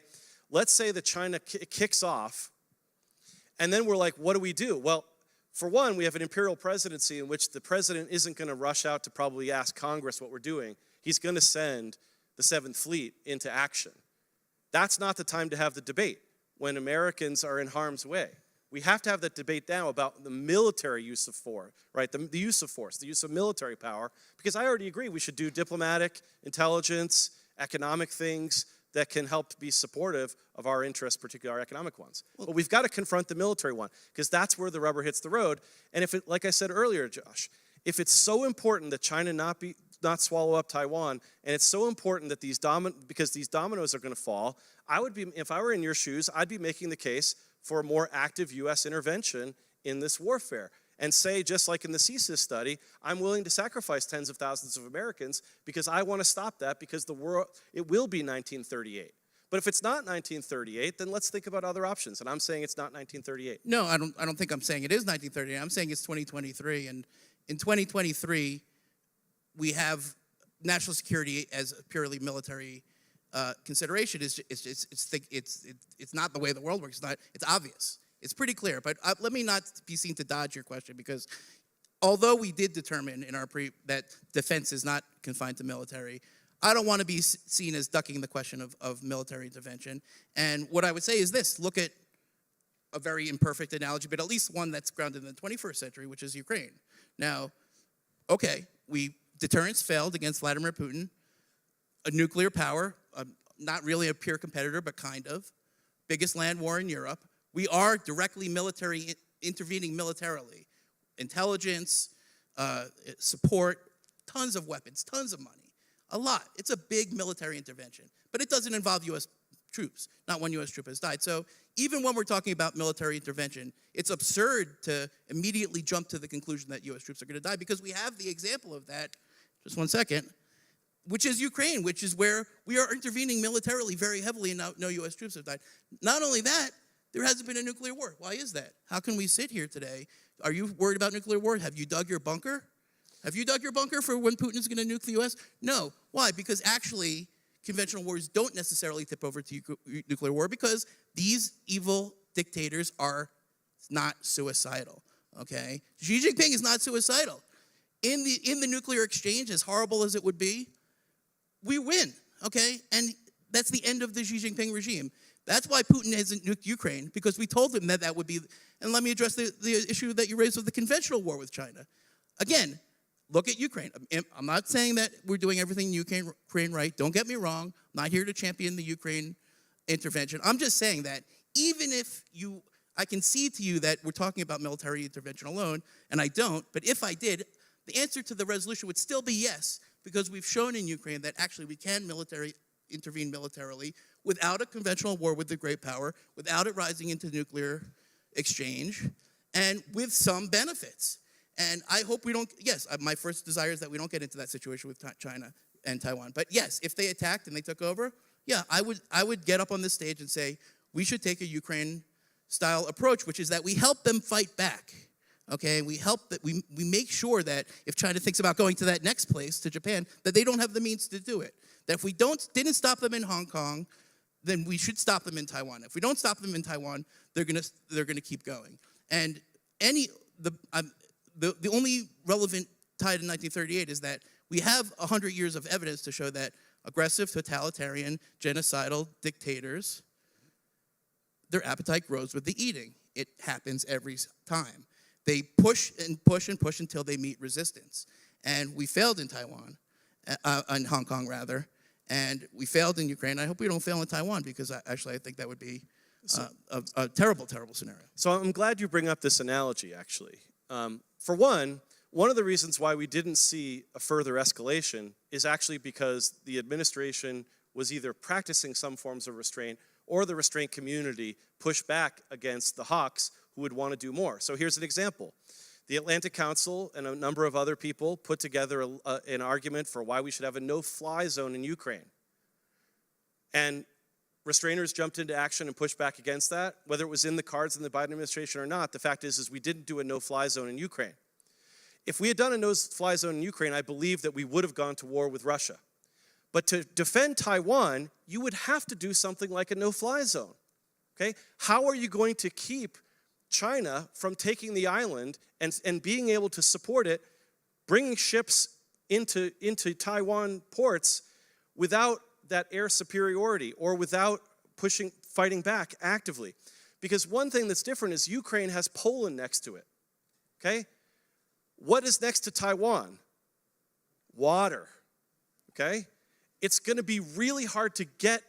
let's say that China kicks off, and then we're like, what do we do? Well, for one, we have an imperial presidency in which the president isn't going to rush out to probably ask Congress what we're doing. He's going to send the Seventh Fleet into action. That's not the time to have the debate when Americans are in harm's way. We have to have that debate now about the military use of force, right? The use of force, the use of military power, because I already agree we should do diplomatic, intelligence, economic things that can help be supportive of our interests, particularly our economic ones. But we've got to confront the military one, because that's where the rubber hits the road. And if it, like I said earlier, Josh, if it's so important that China not swallow up Taiwan, and it's so important that because these dominoes are going to fall, if I were in your shoes, I'd be making the case for a more active U.S. intervention in this warfare. And say, just like in the CSIS study, I'm willing to sacrifice tens of thousands of Americans because I want to stop that, because the world, it will be 1938. But if it's not 1938, then let's think about other options. And I'm saying it's not 1938. No, I don't think I'm saying it is 1938. I'm saying it's 2023. And in 2023, we have national security as a purely military consideration. It's not the way the world works. It's obvious. It's pretty clear. But let me not be seen to dodge your question, because although we did determine in our that defense is not confined to military, I don't want to be seen as ducking the question of military intervention. And what I would say is this: look at a very imperfect analogy, but at least one that's grounded in the 21st century, which is Ukraine. Now, okay, deterrence failed against Vladimir Putin, a nuclear power, not really a peer competitor, but kind of. Biggest land war in Europe. We are directly intervening militarily. Intelligence, support, tons of weapons, tons of money. A lot. It's a big military intervention. But it doesn't involve U.S. troops. Not one U.S. troop has died. So even when we're talking about military intervention, it's absurd to immediately jump to the conclusion that U.S. troops are going to die, because we have the example of that, just one second, which is Ukraine, which is where we are intervening militarily very heavily, and no U.S. troops have died. Not only that, there hasn't been a nuclear war. Why is that? How can we sit here today? Are you worried about nuclear war? Have you dug your bunker? Have you dug your bunker for when Putin is going to nuke the U.S.? No. Why? Because actually, conventional wars don't necessarily tip over to nuclear war, because these evil dictators are not suicidal, okay? Xi JinPing is not suicidal. In the nuclear exchange, as horrible as it would be, we win, okay? And that's the end of the Xi JinPing regime. That's why Putin hasn't nuked Ukraine, because we told him that would be, and let me address the issue that you raised with the conventional war with China. Again, look at Ukraine. I'm not saying that we're doing everything in Ukraine right. Don't get me wrong. I'm not here to champion the Ukraine intervention. I'm just saying that even if I concede to you that we're talking about military intervention alone, and I don't, but if I did, the answer to the resolution would still be yes, because we've shown in Ukraine that actually we can intervene militarily without a conventional war with the great power, without it rising into nuclear exchange, and with some benefits. And I hope we don't, yes, my first desire is that we don't get into that situation with China and Taiwan. But yes, if they attacked and they took over, yeah, I would get up on this stage and say, we should take a Ukraine-style approach, which is that we help them fight back. Okay, we make sure that if China thinks about going to that next place, to Japan, that they don't have the means to do it. That if we didn't stop them in Hong Kong, then we should stop them in Taiwan. If we don't stop them in Taiwan, they're gonna keep going. And the only relevant tie to 1938 is that we have 100 years of evidence to show that aggressive, totalitarian, genocidal dictators, their appetite grows with the eating. It happens every time. They push and push and push until they meet resistance. And we failed in Taiwan, in Hong Kong rather, and we failed in Ukraine. I hope we don't fail in Taiwan, because I think that would be a terrible, terrible scenario. So I'm glad you bring up this analogy, actually. For one of the reasons why we didn't see a further escalation is actually because the administration was either practicing some forms of restraint or the restraint community push back against the hawks who would want to do more. So here's an example. The Atlantic Council and a number of other people put together an argument for why we should have a no-fly zone in Ukraine. And restrainers jumped into action and pushed back against that. Whether it was in the cards in the Biden administration or not, the fact is we didn't do a no-fly zone in Ukraine. If we had done a no-fly zone in Ukraine, I believe that we would have gone to war with Russia. But to defend Taiwan, you would have to do something like a no-fly zone. Okay? How are you going to keep China from taking the island and being able to support it, bringing ships into Taiwan ports without that air superiority or without fighting back actively? Because one thing that's different is Ukraine has Poland next to it. Okay? What is next to Taiwan? Water. Okay? It's going to be really hard to get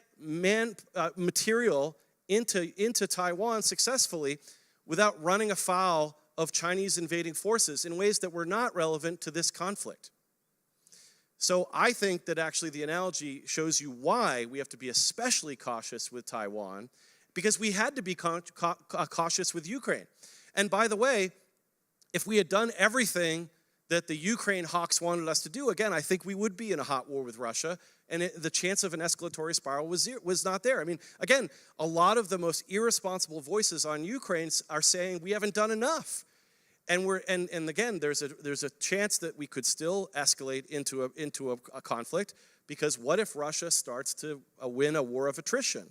material into Taiwan successfully without running afoul of Chinese invading forces in ways that were not relevant to this conflict. So I think that actually the analogy shows you why we have to be especially cautious with Taiwan, because we had to be cautious with Ukraine. And by the way, if we had done everything that the Ukraine hawks wanted us to do, again, I think we would be in a hot war with Russia, and the chance of an escalatory spiral was not there. I mean, again, a lot of the most irresponsible voices on Ukraine are saying we haven't done enough. And again, there's a chance that we could still escalate into a conflict, because what if Russia starts to win a war of attrition?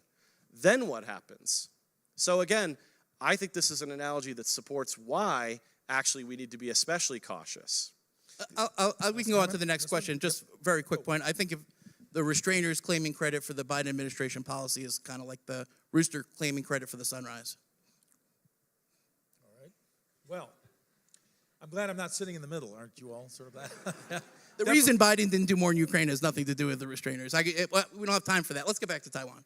Then what happens? So again, I think this is an analogy that supports why actually we need to be especially cautious. We can go on to the next question. Just very quick point. I think if the restrainers claiming credit for the Biden administration policy is kind of like the rooster claiming credit for the sunrise. All right. Well, I'm glad I'm not sitting in the middle, aren't you all? Sort of that. The reason Biden didn't do more in Ukraine has nothing to do with the restrainers. We don't have time for that. Let's get back to Taiwan.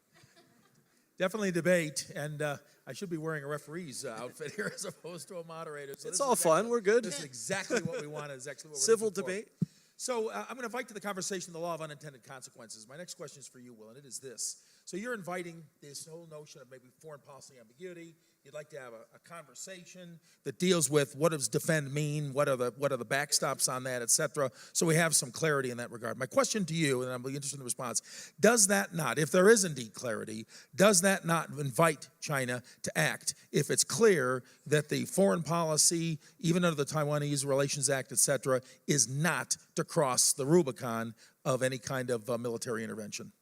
Definitely debate, and I should be wearing a referee's outfit here as opposed to a moderator. So It's all fun. We're good. This is exactly what we want. Is actually what we're Civil looking for. debate. So I'm going to invite to the conversation the law of unintended consequences. My next question is for you, Will, and it is this. So you're inviting this whole notion of maybe foreign policy ambiguity. You'd like to have a conversation that deals with what does defend mean, what are the backstops on that, et cetera, so we have some clarity in that regard. My question to you, and I'm interested in the response, does that not, if there is indeed clarity, does that not invite China to act if it's clear that the foreign policy, even under the Taiwanese Relations Act, et cetera, is not to cross the Rubicon of any kind of military intervention?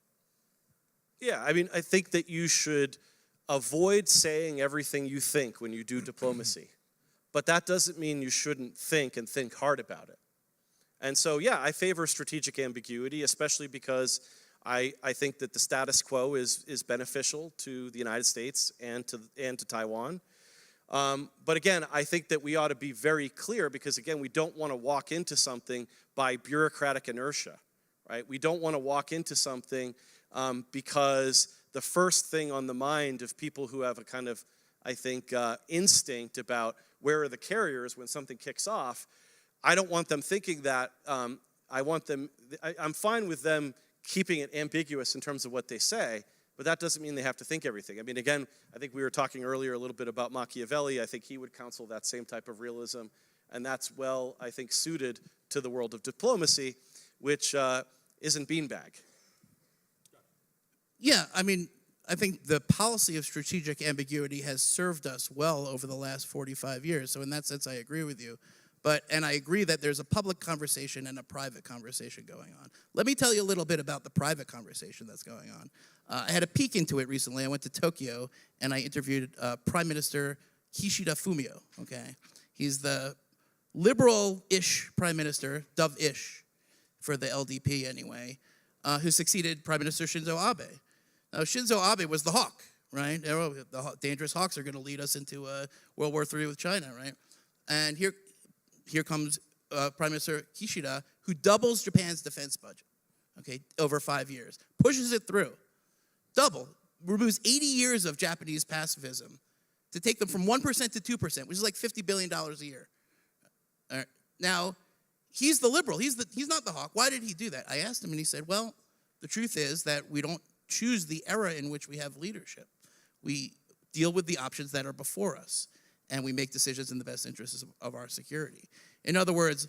Yeah, I mean, I think that you should avoid saying everything you think when you do diplomacy. But that doesn't mean you shouldn't think and think hard about it. And so, yeah, I favor strategic ambiguity, especially because I think that the status quo is beneficial to the United States and to Taiwan. But again, I think that we ought to be very clear, because again, we don't want to walk into something by bureaucratic inertia, right? We don't want to walk into something because the first thing on the mind of people who have a kind of, I think, instinct about where are the carriers when something kicks off, I don't want them thinking that. I'm fine with them keeping it ambiguous in terms of what they say, but that doesn't mean they have to think everything. I mean, again, I think we were talking earlier a little bit about Machiavelli. I think he would counsel that same type of realism, and that's well, I think, suited to the world of diplomacy, which isn't beanbag. Yeah, I mean, I think the policy of strategic ambiguity has served us well over the last 45 years. So in that sense, I agree with you. And I agree that there's a public conversation and a private conversation going on. Let me tell you a little bit about the private conversation that's going on. I had a peek into it recently. I went to Tokyo, and I interviewed Prime Minister Kishida Fumio, okay? He's the liberal-ish prime minister, dove-ish, for the LDP anyway, who succeeded Prime Minister Shinzo Abe. Now, Shinzo Abe was the hawk, right? The dangerous hawks are going to lead us into World War III with China, right? And here comes Prime Minister Kishida, who doubles Japan's defense budget, okay, over 5 years, pushes it through, removes 80 years of Japanese pacifism to take them from 1% to 2%, which is like $50 billion a year. All right. Now, he's the liberal. He's not the hawk. Why did he do that? I asked him, and he said, well, the truth is that we don't choose the era in which we have leadership. We deal with the options that are before us, and we make decisions in the best interests of our security. In other words,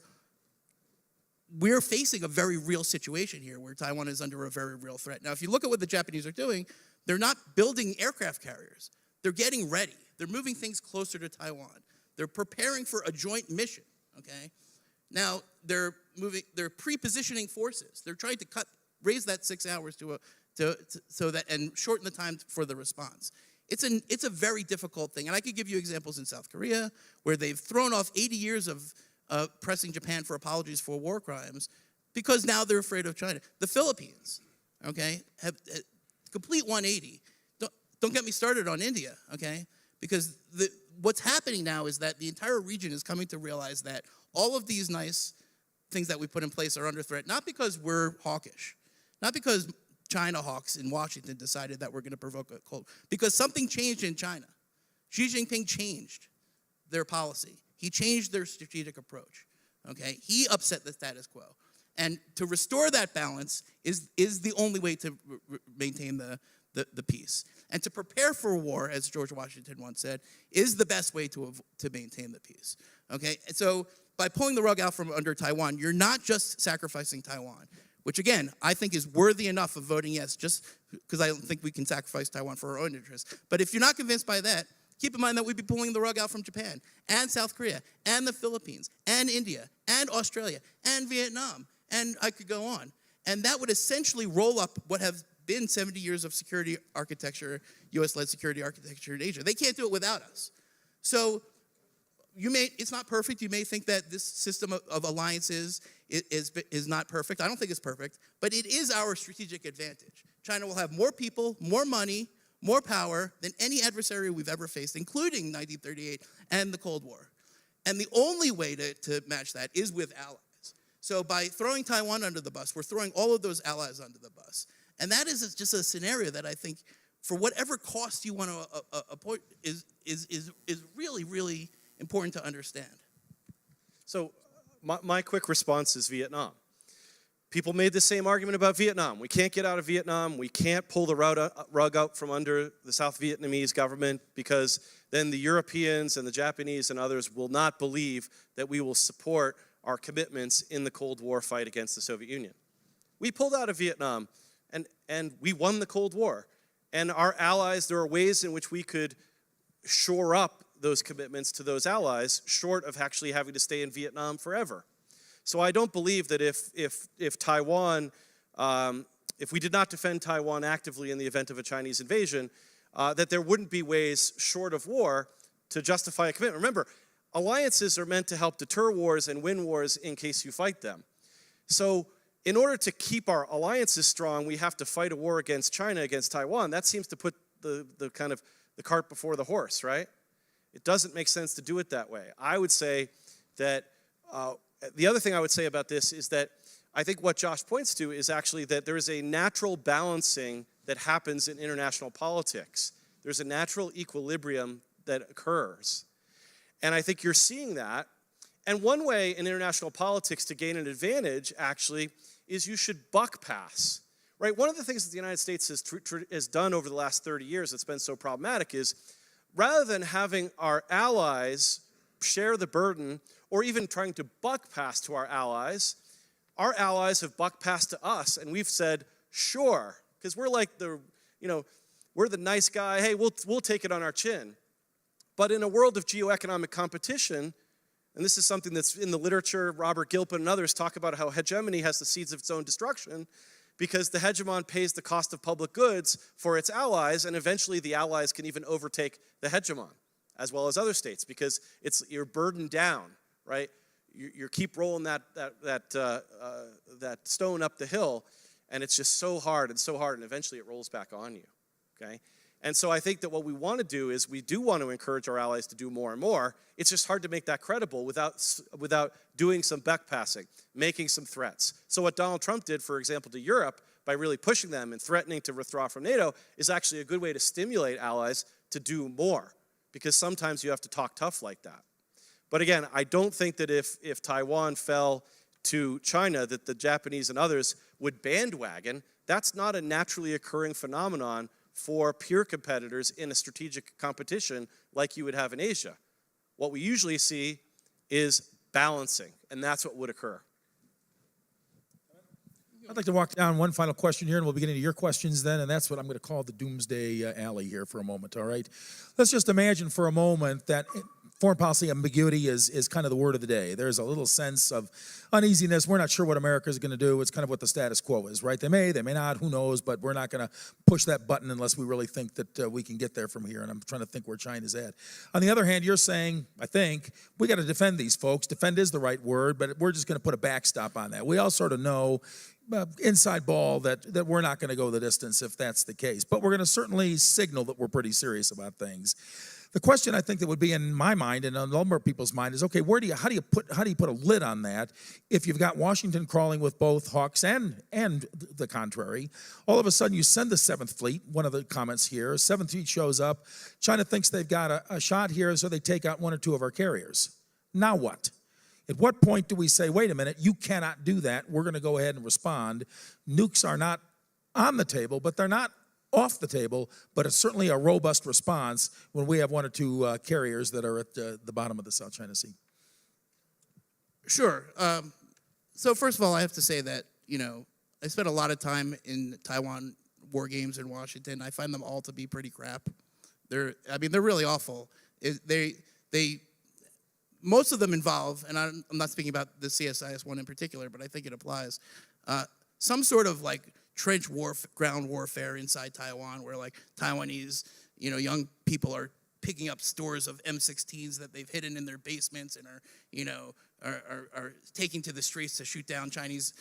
we're facing a very real situation here where Taiwan is under a very real threat. Now, if you look at what the Japanese are doing, they're not building aircraft carriers. They're getting ready. They're moving things closer to Taiwan. They're preparing for a joint mission, okay? Now, they're pre-positioning forces. They're trying to raise that 6 hours so that and shorten the time for the response. It's a very difficult thing, and I could give you examples in South Korea where they've thrown off 80 years of pressing Japan for apologies for war crimes because now they're afraid of China. The Philippines, okay, have complete 180. Don't get me started on India, okay, because what's happening now is that the entire region is coming to realize that all of these nice things that we put in place are under threat, not because we're hawkish, not because China hawks in Washington decided that we're going to provoke a cold, because something changed in China. Xi JinPing changed their policy. He changed their strategic approach, okay? He upset the status quo. And to restore that balance is the only way to maintain the peace. And to prepare for war, as George Washington once said, is the best way to maintain the peace, okay? And so by pulling the rug out from under Taiwan, you're not just sacrificing Taiwan, which again, I think is worthy enough of voting yes, just because I don't think we can sacrifice Taiwan for our own interests. But if you're not convinced by that, keep in mind that we'd be pulling the rug out from Japan and South Korea and the Philippines and India and Australia and Vietnam, and I could go on. And that would essentially roll up what have been 70 years of security architecture, US-led security architecture in Asia. They can't do it without us. So it's not perfect. You may think that this system of alliances is not perfect. I don't think it's perfect, but it is our strategic advantage. China will have more people, more money, more power than any adversary we've ever faced, including 1938 and the Cold War. And the only way to match that is with allies. So by throwing Taiwan under the bus, we're throwing all of those allies under the bus. And that is just a scenario that I think, for whatever cost you want to appoint, is really, really important to understand. So my quick response is Vietnam. People made the same argument about Vietnam. We can't get out of Vietnam. We can't pull the rug out from under the South Vietnamese government because then the Europeans and the Japanese and others will not believe that we will support our commitments in the Cold War fight against the Soviet Union. We pulled out of Vietnam and we won the Cold War. And our allies, there are ways in which we could shore up those commitments to those allies short of actually having to stay in Vietnam forever. So I don't believe that if Taiwan, if we did not defend Taiwan actively in the event of a Chinese invasion, that there wouldn't be ways short of war to justify a commitment. Remember, alliances are meant to help deter wars and win wars in case you fight them. So in order to keep our alliances strong, we have to fight a war against China, against Taiwan. That seems to put the kind of the cart before the horse, right? It doesn't make sense to do it that way. I would say that the other thing I would say about this is that I think what Josh points to is actually that there is a natural balancing that happens in international politics. There's a natural equilibrium that occurs. And I think you're seeing that. And one way in international politics to gain an advantage, actually, is you should buck pass. Right? One of the things that the United States has done over the last 30 years that's been so problematic is rather than having our allies share the burden or even trying to buck pass to our allies have buck passed to us, and we've said, sure, because we're like we're the nice guy, hey, we'll take it on our chin. But in a world of geoeconomic competition, and this is something that's in the literature, Robert Gilpin and others talk about how hegemony has the seeds of its own destruction, because the hegemon pays the cost of public goods for its allies, and eventually the allies can even overtake the hegemon, as well as other states, because you're burdened down, right? You keep rolling that stone up the hill, and it's just so hard, and eventually it rolls back on you, okay? And so I think that what we want to do is we do want to encourage our allies to do more and more. It's just hard to make that credible without doing some backpassing, making some threats. So what Donald Trump did, for example, to Europe, by really pushing them and threatening to withdraw from NATO, is actually a good way to stimulate allies to do more, because sometimes you have to talk tough like that. But again, I don't think that if Taiwan fell to China, that the Japanese and others would bandwagon. That's not a naturally occurring phenomenon for peer competitors in a strategic competition like you would have in Asia. What we usually see is balancing, and that's what would occur. I'd like to walk down one final question here, and we'll begin into your questions then, and that's what I'm going to call the doomsday alley here for a moment, all right? Let's just imagine for a moment that foreign policy ambiguity is kind of the word of the day. There's a little sense of uneasiness. We're not sure what America is going to do. It's kind of what the status quo is, right? They may not, who knows, but we're not going to push that button unless we really think that we can get there from here, and I'm trying to think where China's at. On the other hand, you're saying, I think, we got to defend these folks. Defend is the right word, but we're just going to put a backstop on that. We all sort of know inside ball that we're not going to go the distance if that's the case. But we're going to certainly signal that we're pretty serious about things. The question I think that would be in my mind and on a number of people's mind is, okay, how do you put a lid on that if you've got Washington crawling with both hawks and the contrary? All of a sudden you send the 7th Fleet, one of the comments here, 7th Fleet shows up, China thinks they've got a shot here, so they take out 1 or 2 of our carriers. Now what? At what point do we say, wait a minute, you cannot do that, we're going to go ahead and respond? Nukes are not on the table, but they're not off the table, but it's certainly a robust response when we have 1 or 2 carriers that are at the bottom of the South China Sea. Sure. So first of all, I have to say that, I spent a lot of time in Taiwan war games in Washington. I find them all to be pretty crap. They're really awful. Most of them involve, and I'm not speaking about the CSIS one in particular, but I think it applies, some sort of like trench ground warfare inside Taiwan where like Taiwanese, young people are picking up stores of M16s that they've hidden in their basements and are taking to the streets to shoot down Chinese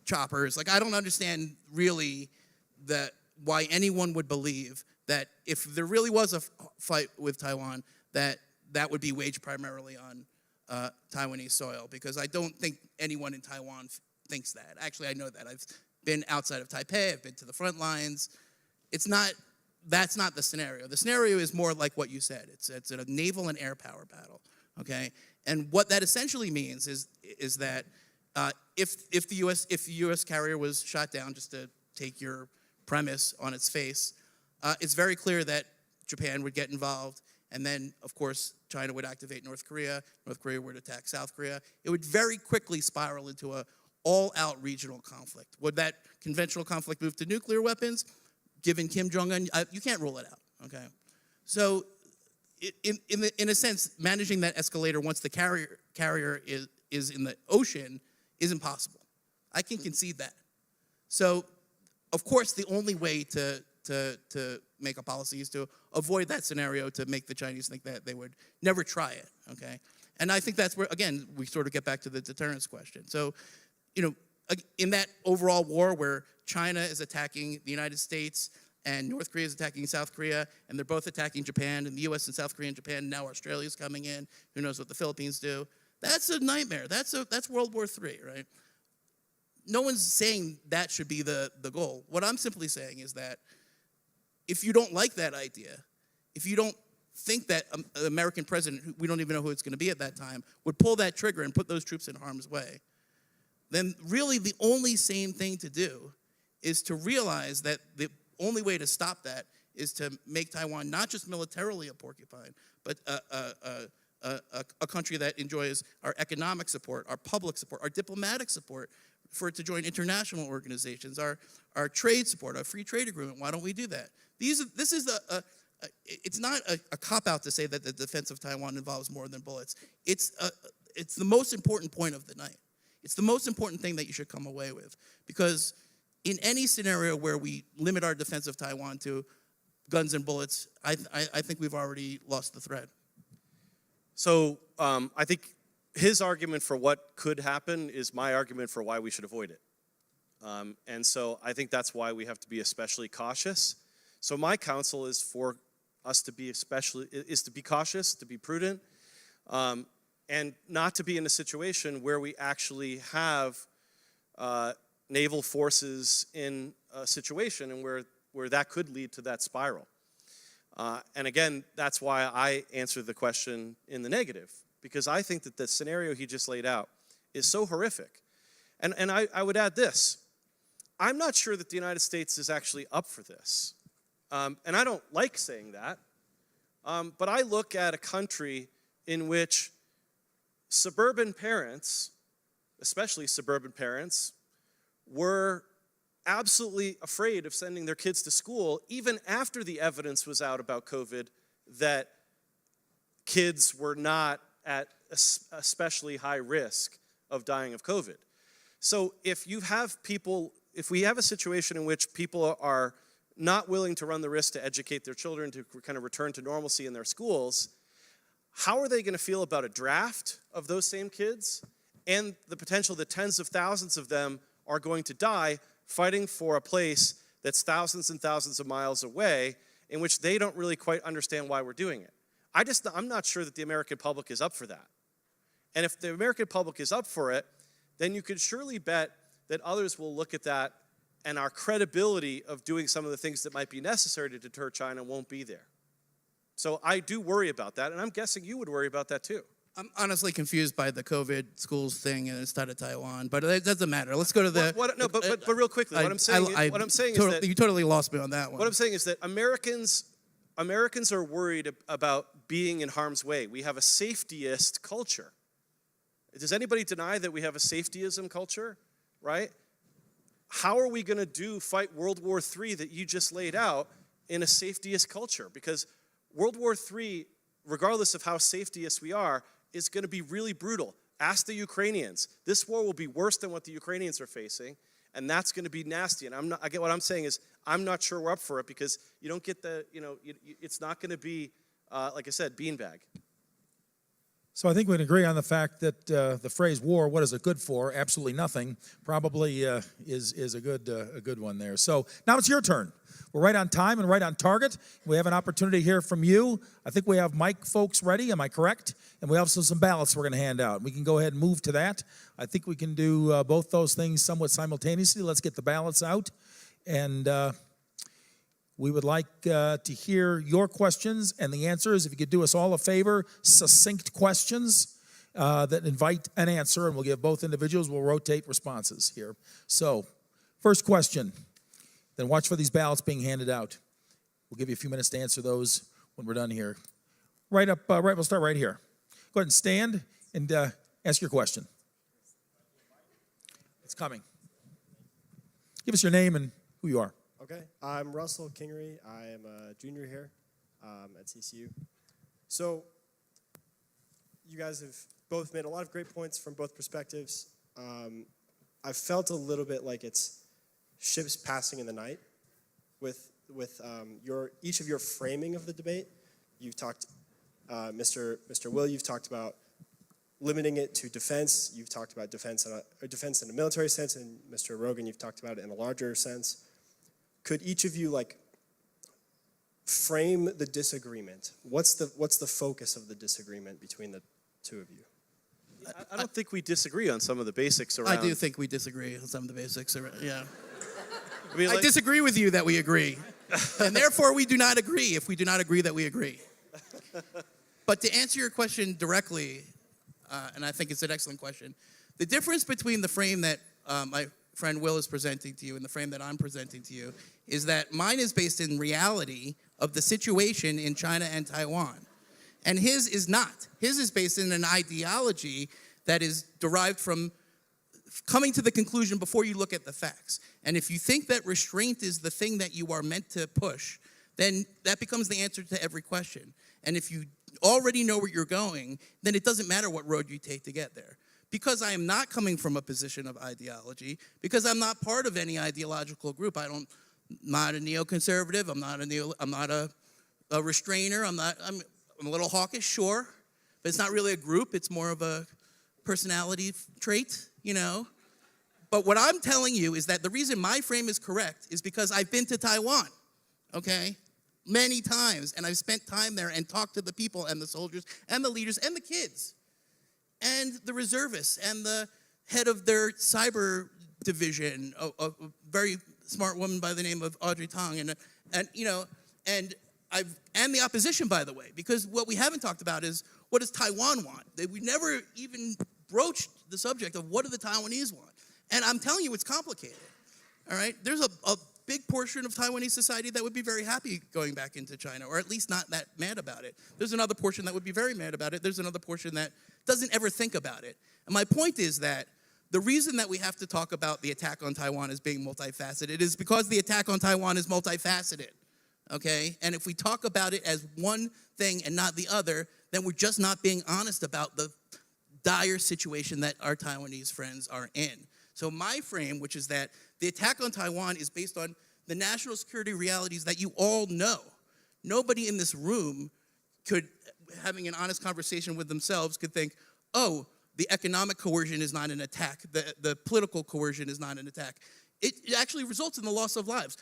choppers. Like, I don't understand really why anyone would believe that if there really was a fight with Taiwan, that would be waged primarily on Taiwanese soil, because I don't think anyone in Taiwan thinks that. Actually, I know that. I've been outside of Taipei. I've been to the front lines. That's not the scenario. The scenario is more like what you said. It's a naval and air power battle, okay? And what that essentially means is that if the U.S. carrier was shot down, just to take your premise on its face, it's very clear that Japan would get involved. And then, of course, China would activate North Korea. North Korea would attack South Korea. It would very quickly spiral into an all-out regional conflict. Would that conventional conflict move to nuclear weapons? Given Kim Jong-un, you can't rule it out, okay? So, in a sense, managing that escalator once the carrier is in the ocean is impossible. I can concede that. So, of course, the only way to make a policy is to avoid that scenario, to make the Chinese think that they would never try it, okay? And I think that's where, again, we sort of get back to the deterrence question. So, in that overall war where China is attacking the United States and North Korea is attacking South Korea, and they're both attacking Japan, and the U.S. and South Korea and Japan, now Australia's coming in, who knows what the Philippines do. That's a nightmare. That's World War III, right? No one's saying that should be the goal. What I'm simply saying is that if you don't like that idea, if you don't think that an American president, we don't even know who it's going to be at that time, would pull that trigger and put those troops in harm's way, then really the only sane thing to do is to realize that the only way to stop that is to make Taiwan not just militarily a porcupine, but a country that enjoys our economic support, our public support, our diplomatic support, for it to join international organizations, our trade support, our free trade agreement. Why don't we do that? It's not a cop-out to say that the defense of Taiwan involves more than bullets. It's the most important point of the night. It's the most important thing that you should come away with. Because in any scenario where we limit our defense of Taiwan to guns and bullets, I think we've already lost the thread. So I think his argument for what could happen is my argument for why we should avoid it. And so I think that's why we have to be especially cautious. So my counsel is for us to be cautious, to be prudent, and not to be in a situation where we actually have naval forces in a situation and where that could lead to that spiral. And again, that's why I answer the question in the negative, because I think that the scenario he just laid out is so horrific. And I would add this. I'm not sure that the United States is actually up for this. And I don't like saying that. But I look at a country in which suburban parents, especially suburban parents, were absolutely afraid of sending their kids to school, even after the evidence was out about COVID that kids were not at especially high risk of dying of COVID. So if we have a situation in which people are not willing to run the risk to educate their children to kind of return to normalcy in their schools, how are they going to feel about a draft of those same kids and the potential that tens of thousands of them are going to die fighting for a place that's thousands and thousands of miles away in which they don't really quite understand why we're doing it? I'm not sure that the American public is up for that. And if the American public is up for it, then you could surely bet that others will look at that and our credibility of doing some of the things that might be necessary to deter China won't be there. So I do worry about that, and I'm guessing you would worry about that too. I'm honestly confused by the COVID schools thing instead of Taiwan, but it doesn't matter. Let's go to the. But real quickly, what I'm saying is that you totally lost me on that one. What I'm saying is that Americans are worried about being in harm's way. We have a safetyist culture. Does anybody deny that we have a safetyism culture, right? How are we going to fight World War III that you just laid out in a safetyist culture? Because World War III, regardless of how safetyist we are, is going to be really brutal. Ask the Ukrainians. This war will be worse than what the Ukrainians are facing, and that's going to be nasty. And I get what I'm saying is I'm not sure we're up for it because you don't get it's not going to be, like I said, beanbag. So I think we can agree on the fact that the phrase "war," what is it good for? Absolutely nothing. Probably is a good one there. So now it's your turn. We're right on time and right on target. We have an opportunity to hear from you. I think we have mic folks ready. Am I correct? And we have also some ballots we're going to hand out. We can go ahead and move to that. I think we can do both those things somewhat simultaneously. Let's get the ballots out, and we would like to hear your questions and the answers. If you could do us all a favor, succinct questions that invite an answer, and we'll give both individuals, we'll rotate responses here. So, first question, then watch for these ballots being handed out. We'll give you a few minutes to answer those when we're done here. We'll start right here. Go ahead and stand and ask your question. It's coming. Give us your name and who you are. Okay, I'm Russell Kingery. I am a junior here at CCU. So you guys have both made a lot of great points from both perspectives. I felt a little bit like it's ships passing in the night with each of your framing of the debate. You've talked, Mr. Will, you've talked about limiting it to defense. You've talked about defense in a military sense, and Mr. Rogin, you've talked about it in a larger sense. Could each of you frame the disagreement? What's the focus of the disagreement between the two of you? I don't think we disagree on some of the basics around. I do think we disagree on some of the basics. Yeah. I I disagree with you that we agree. And therefore we do not agree if we do not agree that we agree. But to answer your question directly, and I think it's an excellent question, the difference between the frame that my friend Will is presenting to you and the frame that I'm presenting to you is that mine is based in reality of the situation in China and Taiwan. And his is not. His is based in an ideology that is derived from coming to the conclusion before you look at the facts. And if you think that restraint is the thing that you are meant to push, then that becomes the answer to every question. And if you already know where you're going, then it doesn't matter what road you take to get there. Because I am not coming from a position of ideology, because I'm not part of any ideological group. I'm not a neoconservative. I'm not a restrainer. I'm a little hawkish, sure, but it's not really a group. It's more of a personality trait, But what I'm telling you is that the reason my frame is correct is because I've been to Taiwan, okay, many times, and I've spent time there and talked to the people and the soldiers and the leaders and the kids and the reservists and the head of their cyber division, a very smart woman by the name of Audrey Tong, and the opposition, by the way, because what we haven't talked about is what does Taiwan want? We never even broached the subject of what do the Taiwanese want. And I'm telling you, it's complicated. All right, there's a big portion of Taiwanese society that would be very happy going back into China, or at least not that mad about it. There's another portion that would be very mad about it. There's another portion that doesn't ever think about it. And my point is that the reason that we have to talk about the attack on Taiwan as being multifaceted is because the attack on Taiwan is multifaceted, okay? And if we talk about it as one thing and not the other, then we're just not being honest about the dire situation that our Taiwanese friends are in. So my frame, which is that the attack on Taiwan is based on the national security realities that you all know. Nobody in this room could, having an honest conversation with themselves, could think, oh, the economic coercion is not an attack. The political coercion is not an attack. It actually results in the loss of lives.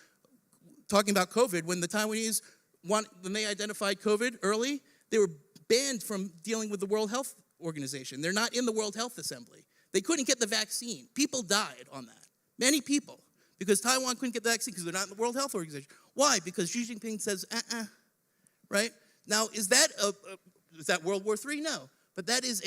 Talking about COVID, when the Taiwanese, when they identified COVID early, they were banned from dealing with the World Health Organization. They're not in the World Health Assembly. They couldn't get the vaccine. People died on that. Many people. Because Taiwan couldn't get the vaccine because they're not in the World Health Organization. Why? Because Xi JinPing says, right? Now, is that World War III? No. But that is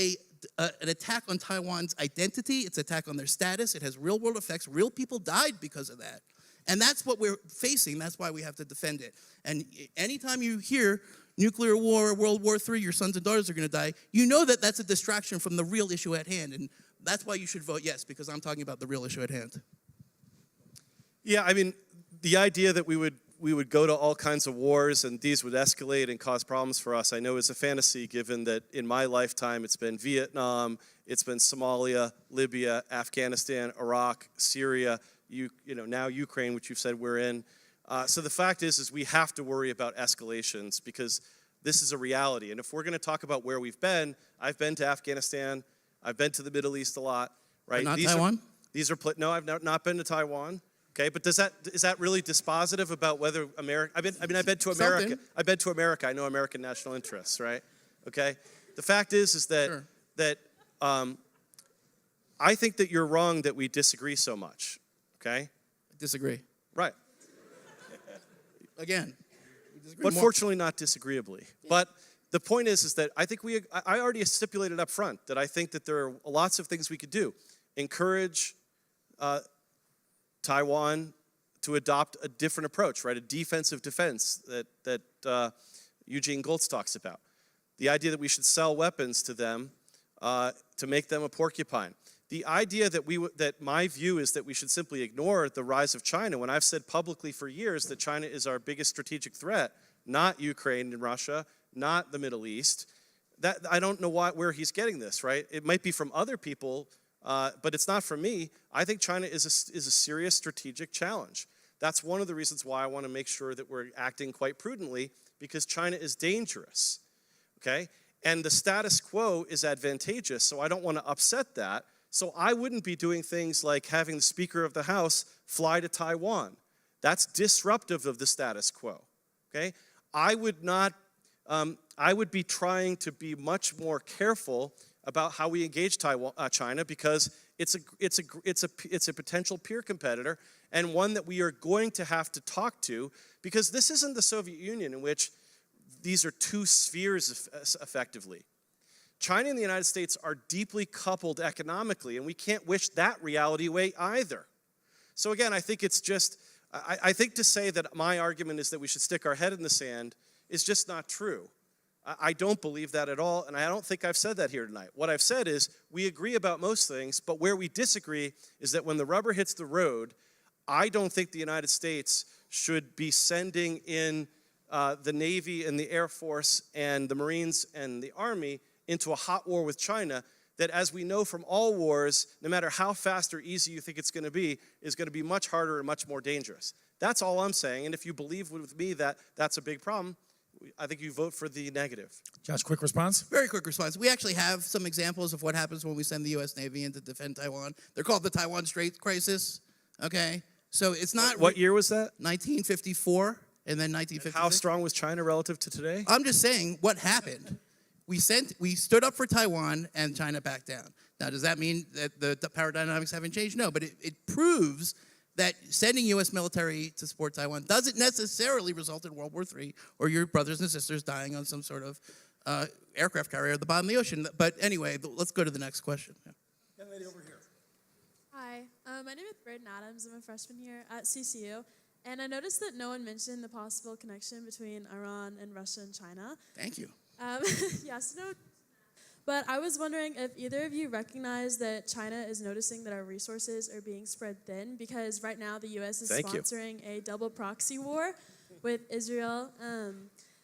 an attack on Taiwan's identity. It's an attack on their status. It has real-world effects. Real people died because of that. And that's what we're facing. That's why we have to defend it. And anytime you hear nuclear war, World War III, your sons and daughters are going to die, you know that that's a distraction from the real issue at hand. And that's why you should vote yes, because I'm talking about the real issue at hand. Yeah, I mean, the idea that we would go to all kinds of wars and these would escalate and cause problems for us, I know is a fantasy, given that in my lifetime it's been Vietnam, it's been Somalia, Libya, Afghanistan, Iraq, Syria, now Ukraine, which you've said we're in. So the fact is we have to worry about escalations because this is a reality. And if we're going to talk about where we've been, I've been to Afghanistan, I've been to the Middle East a lot, right? But not Taiwan? No, I've not been to Taiwan. Okay, but is that really dispositive about whether America? I've been to America. Something. I've been to America. I know American national interests, right? Okay. The fact is that Sure. I think that you're wrong that we disagree so much. Okay. Disagree. Right. Again. We disagree But more. fortunately, not disagreeably. Yeah. But the point is that I think I already stipulated up front that I think that there are lots of things we could do. Encourage Taiwan to adopt a different approach, right? A defensive defense that Eugene Goltz talks about. The idea that we should sell weapons to them to make them a porcupine. The idea that my view is that we should simply ignore the rise of China, when I've said publicly for years that China is our biggest strategic threat, not Ukraine and Russia, not the Middle East. That I don't know where he's getting this, right? It might be from other people, but it's not from me. I think China is a serious strategic challenge. That's one of the reasons why I want to make sure that we're acting quite prudently, because China is dangerous, okay? And the status quo is advantageous, so I don't want to upset that. So I wouldn't be doing things like having the Speaker of the House fly to Taiwan. That's disruptive of the status quo, okay? I would be trying to be much more careful about how we engage China, because it's a potential peer competitor, and one that we are going to have to talk to, because this isn't the Soviet Union in which these are two spheres effectively. China and the United States are deeply coupled economically, and we can't wish that reality away either. So again, I think it's just, I think to say that my argument is that we should stick our head in the sand is just not true. I don't believe that at all, and I don't think I've said that here tonight. What I've said is we agree about most things, but where we disagree is that when the rubber hits the road, I don't think the United States should be sending in the Navy and the Air Force and the Marines and the Army into a hot war with China that, as we know from all wars, no matter how fast or easy you think it's going to be, is going to be much harder and much more dangerous. That's all I'm saying, and if you believe with me that that's a big problem, I think you vote for the negative. Josh, quick response? Very quick response. We actually have some examples of what happens when we send the U.S. Navy in to defend Taiwan. They're called the Taiwan Strait Crisis, okay? So it's not... What year was that? 1954, and then 1956. How strong was China relative to today? I'm just saying what happened. We stood up for Taiwan, and China backed down. Now, does that mean that the power dynamics haven't changed? No, but it proves that sending U.S. military to support Taiwan doesn't necessarily result in World War III or your brothers and sisters dying on some sort of aircraft carrier at the bottom of the ocean. But anyway, let's go to the next question. Yeah. Young lady over here. Hi. My name is Braden Adams. I'm a freshman here at CCU. And I noticed that no one mentioned the possible connection between Iran and Russia and China. Thank you. Yes, no. But I was wondering if either of you recognize that China is noticing that our resources are being spread thin, because right now the U.S. is Thank you. sponsoring a double proxy war with Israel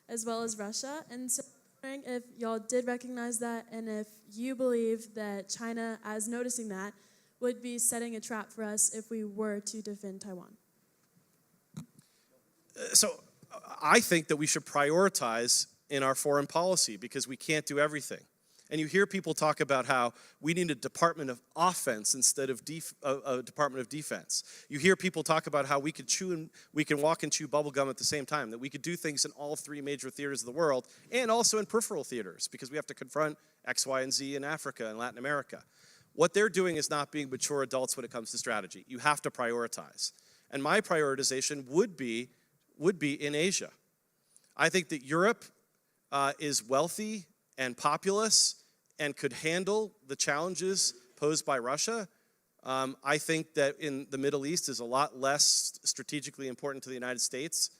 as well as Russia. And so I'm wondering if y'all did recognize that, and if you believe that China, as noticing that, would be setting a trap for us if we were to defend Taiwan. So I think that we should prioritize in our foreign policy because we can't do everything. And you hear people talk about how we need a Department of Offense instead of a Department of Defense. You hear people talk about how we can walk and chew bubble gum at the same time, that we could do things in all three major theaters of the world and also in peripheral theaters because we have to confront X, Y, and Z in Africa and Latin America. What they're doing is not being mature adults when it comes to strategy. You have to prioritize. And my prioritization would be in Asia. I think that Europe is wealthy and populous and could handle the challenges posed by Russia. I think that in the Middle East is a lot less strategically important to the United States.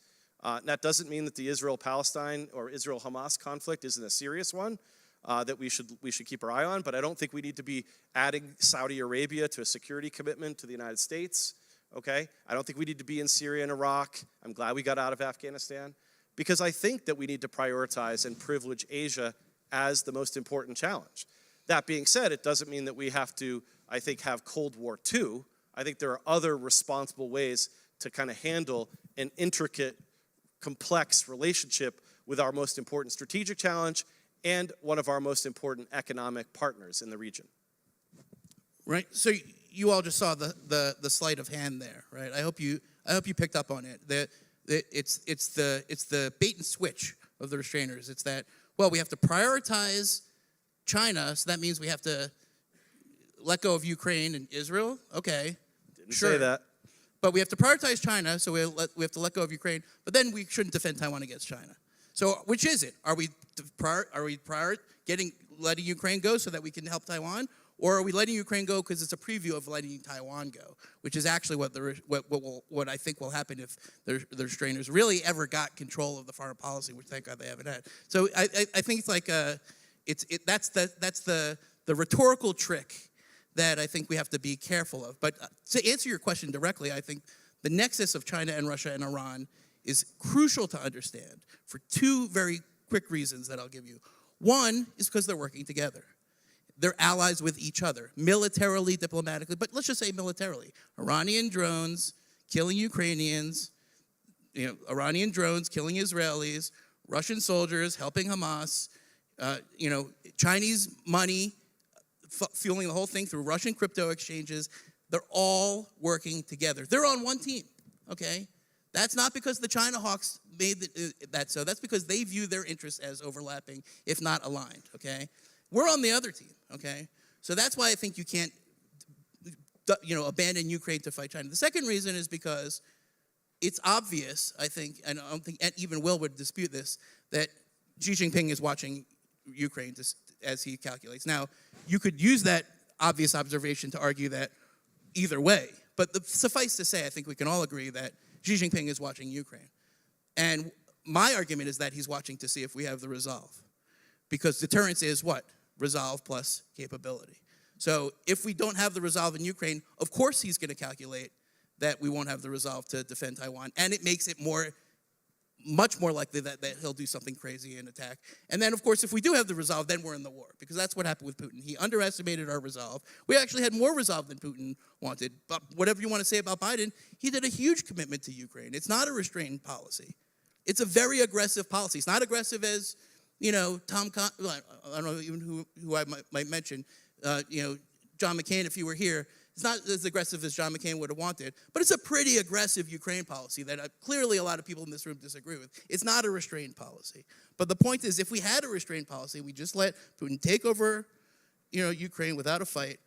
That doesn't mean that the Israel-Palestine or Israel-Hamas conflict isn't a serious one that we should keep our eye on, but I don't think we need to be adding Saudi Arabia to a security commitment to the United States, okay? I don't think we need to be in Syria and Iraq. I'm glad we got out of Afghanistan because I think that we need to prioritize and privilege Asia as the most important challenge. That being said, it doesn't mean that we have to, I think, have Cold War II. I think there are other responsible ways to kind of handle an intricate, complex relationship with our most important strategic challenge and one of our most important economic partners in the region. Right. So you all just saw the sleight of hand there, right? I hope you picked up on it. It's the bait and switch of the restrainers. It's that, well, we have to prioritize China, so that means we have to let go of Ukraine and Israel. Okay. Didn't say that. But we have to prioritize China, so we have to let go of Ukraine. But then we shouldn't defend Taiwan against China. So which is it? Are we letting Ukraine go so that we can help Taiwan, or are we letting Ukraine go because it's a preview of letting Taiwan go, which is actually what I think will happen if the restrainers really ever got control of the foreign policy, which thank God they haven't had. So I think it's like that's the rhetorical trick that I think we have to be careful of. But to answer your question directly, I think the nexus of China and Russia and Iran is crucial to understand for two very quick reasons that I'll give you. One is because they're working together. They're allies with each other, militarily, diplomatically, but let's just say militarily. Iranian drones killing Ukrainians, Iranian drones killing Israelis, Russian soldiers helping Hamas, Chinese money fueling the whole thing through Russian crypto exchanges. They're all working together. They're on one team, okay? That's not because the China hawks made that so. That's because they view their interests as overlapping, if not aligned, okay? We're on the other team, okay? So that's why I think you can't, abandon Ukraine to fight China. The second reason is because it's obvious, I think, and I don't think even Will would dispute this, that Xi JinPing is watching Ukraine as he calculates. Now, you could use that obvious observation to argue that either way, but suffice to say, I think we can all agree that Xi JinPing is watching Ukraine. And my argument is that he's watching to see if we have the resolve. Because deterrence is what? Resolve plus capability. So if we don't have the resolve in Ukraine, of course he's going to calculate that we won't have the resolve to defend Taiwan. And it makes it much more likely that he'll do something crazy and attack. And then, of course, if we do have the resolve, then we're in the war. Because that's what happened with Putin. He underestimated our resolve. We actually had more resolve than Putin wanted. But whatever you want to say about Biden, he did a huge commitment to Ukraine. It's not a restrained policy. It's a very aggressive policy. It's not aggressive as, I don't know even who I might mention, John McCain, if he were here. It's not as aggressive as John McCain would have wanted, but it's a pretty aggressive Ukraine policy that clearly a lot of people in this room disagree with. It's not a restrained policy. But the point is, if we had a restrained policy, we just let Putin take over, Ukraine without a fight,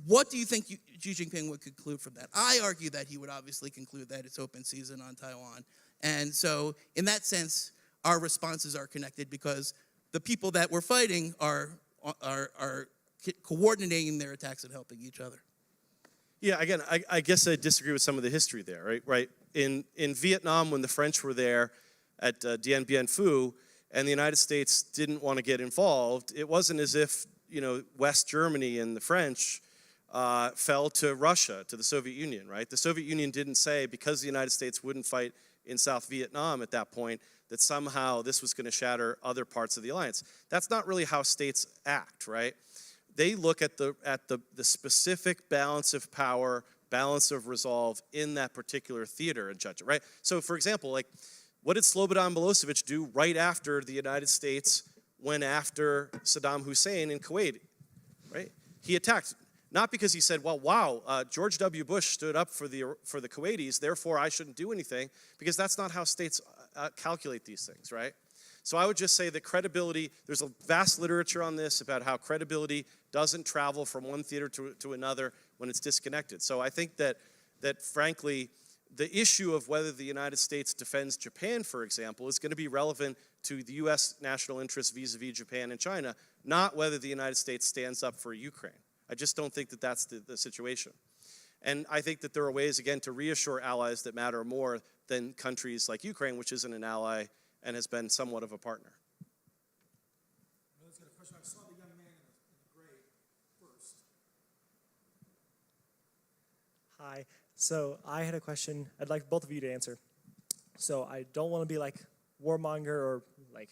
what do you think Xi JinPing would conclude from that? I argue that he would obviously conclude that it's open season on Taiwan. And so, in that sense, our responses are connected because the people that we're fighting are coordinating their attacks and helping each other. Yeah, again, I guess I disagree with some of the history there, right? Right. In Vietnam, when the French were there at Dien Bien Phu, and the United States didn't want to get involved, it wasn't as if, West Germany and the French fell to Russia, to the Soviet Union, right? The Soviet Union didn't say, because the United States wouldn't fight in South Vietnam at that point, that somehow this was going to shatter other parts of the alliance. That's not really how states act, right? They look at the specific balance of power, balance of resolve in that particular theater and judge it, right? So, for example, like, what did Slobodan Milosevic do right after the United States went after Saddam Hussein in Kuwait, right? He attacked, not because he said, well, wow, George W. Bush stood up for the Kuwaitis, therefore I shouldn't do anything, because that's not how states calculate these things, right? So I would just say that credibility, there's a vast literature on this about how credibility doesn't travel from one theater to another when it's disconnected. So I think that frankly, the issue of whether the United States defends Japan, for example, is going to be relevant to the U.S. national interests vis-a-vis Japan and China, not whether the United States stands up for Ukraine. I just don't think that that's the situation. And I think that there are ways, again, to reassure allies that matter more than countries like Ukraine, which isn't an ally and has been somewhat of a partner. Let's get a question. I saw the young man in the gray first. Hi. So I had a question I'd like both of you to answer. So I don't want to be like warmonger or like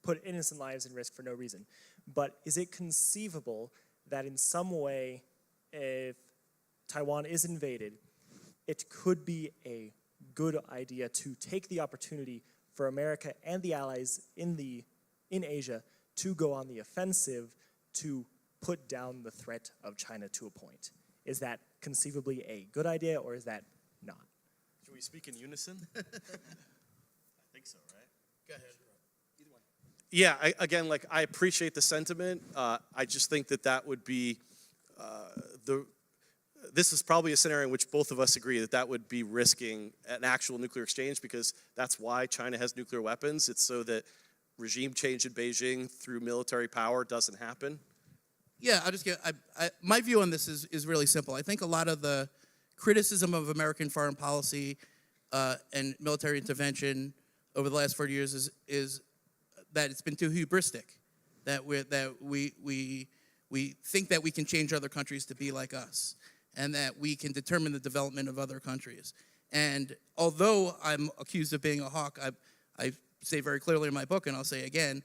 put innocent lives in risk for no reason. But is it conceivable that in some way, if Taiwan is invaded, it could be a good idea to take the opportunity for America and the allies in Asia to go on the offensive to put down the threat of China to a point? Is that conceivably a good idea, or is that not? Should we speak in unison? I think so, right? Go ahead. Yeah, again, like, I appreciate the sentiment. I just think that would be this is probably a scenario in which both of us agree that would be risking an actual nuclear exchange, because that's why China has nuclear weapons. It's so that regime change in Beijing through military power doesn't happen. Yeah, I'll just get. My view on this is really simple. I think a lot of the criticism of American foreign policy and military intervention over the last 40 years is that it's been too hubristic. That we think that we can change other countries to be like us, and that we can determine the development of other countries. And although I'm accused of being a hawk, I say very clearly in my book, and I'll say again,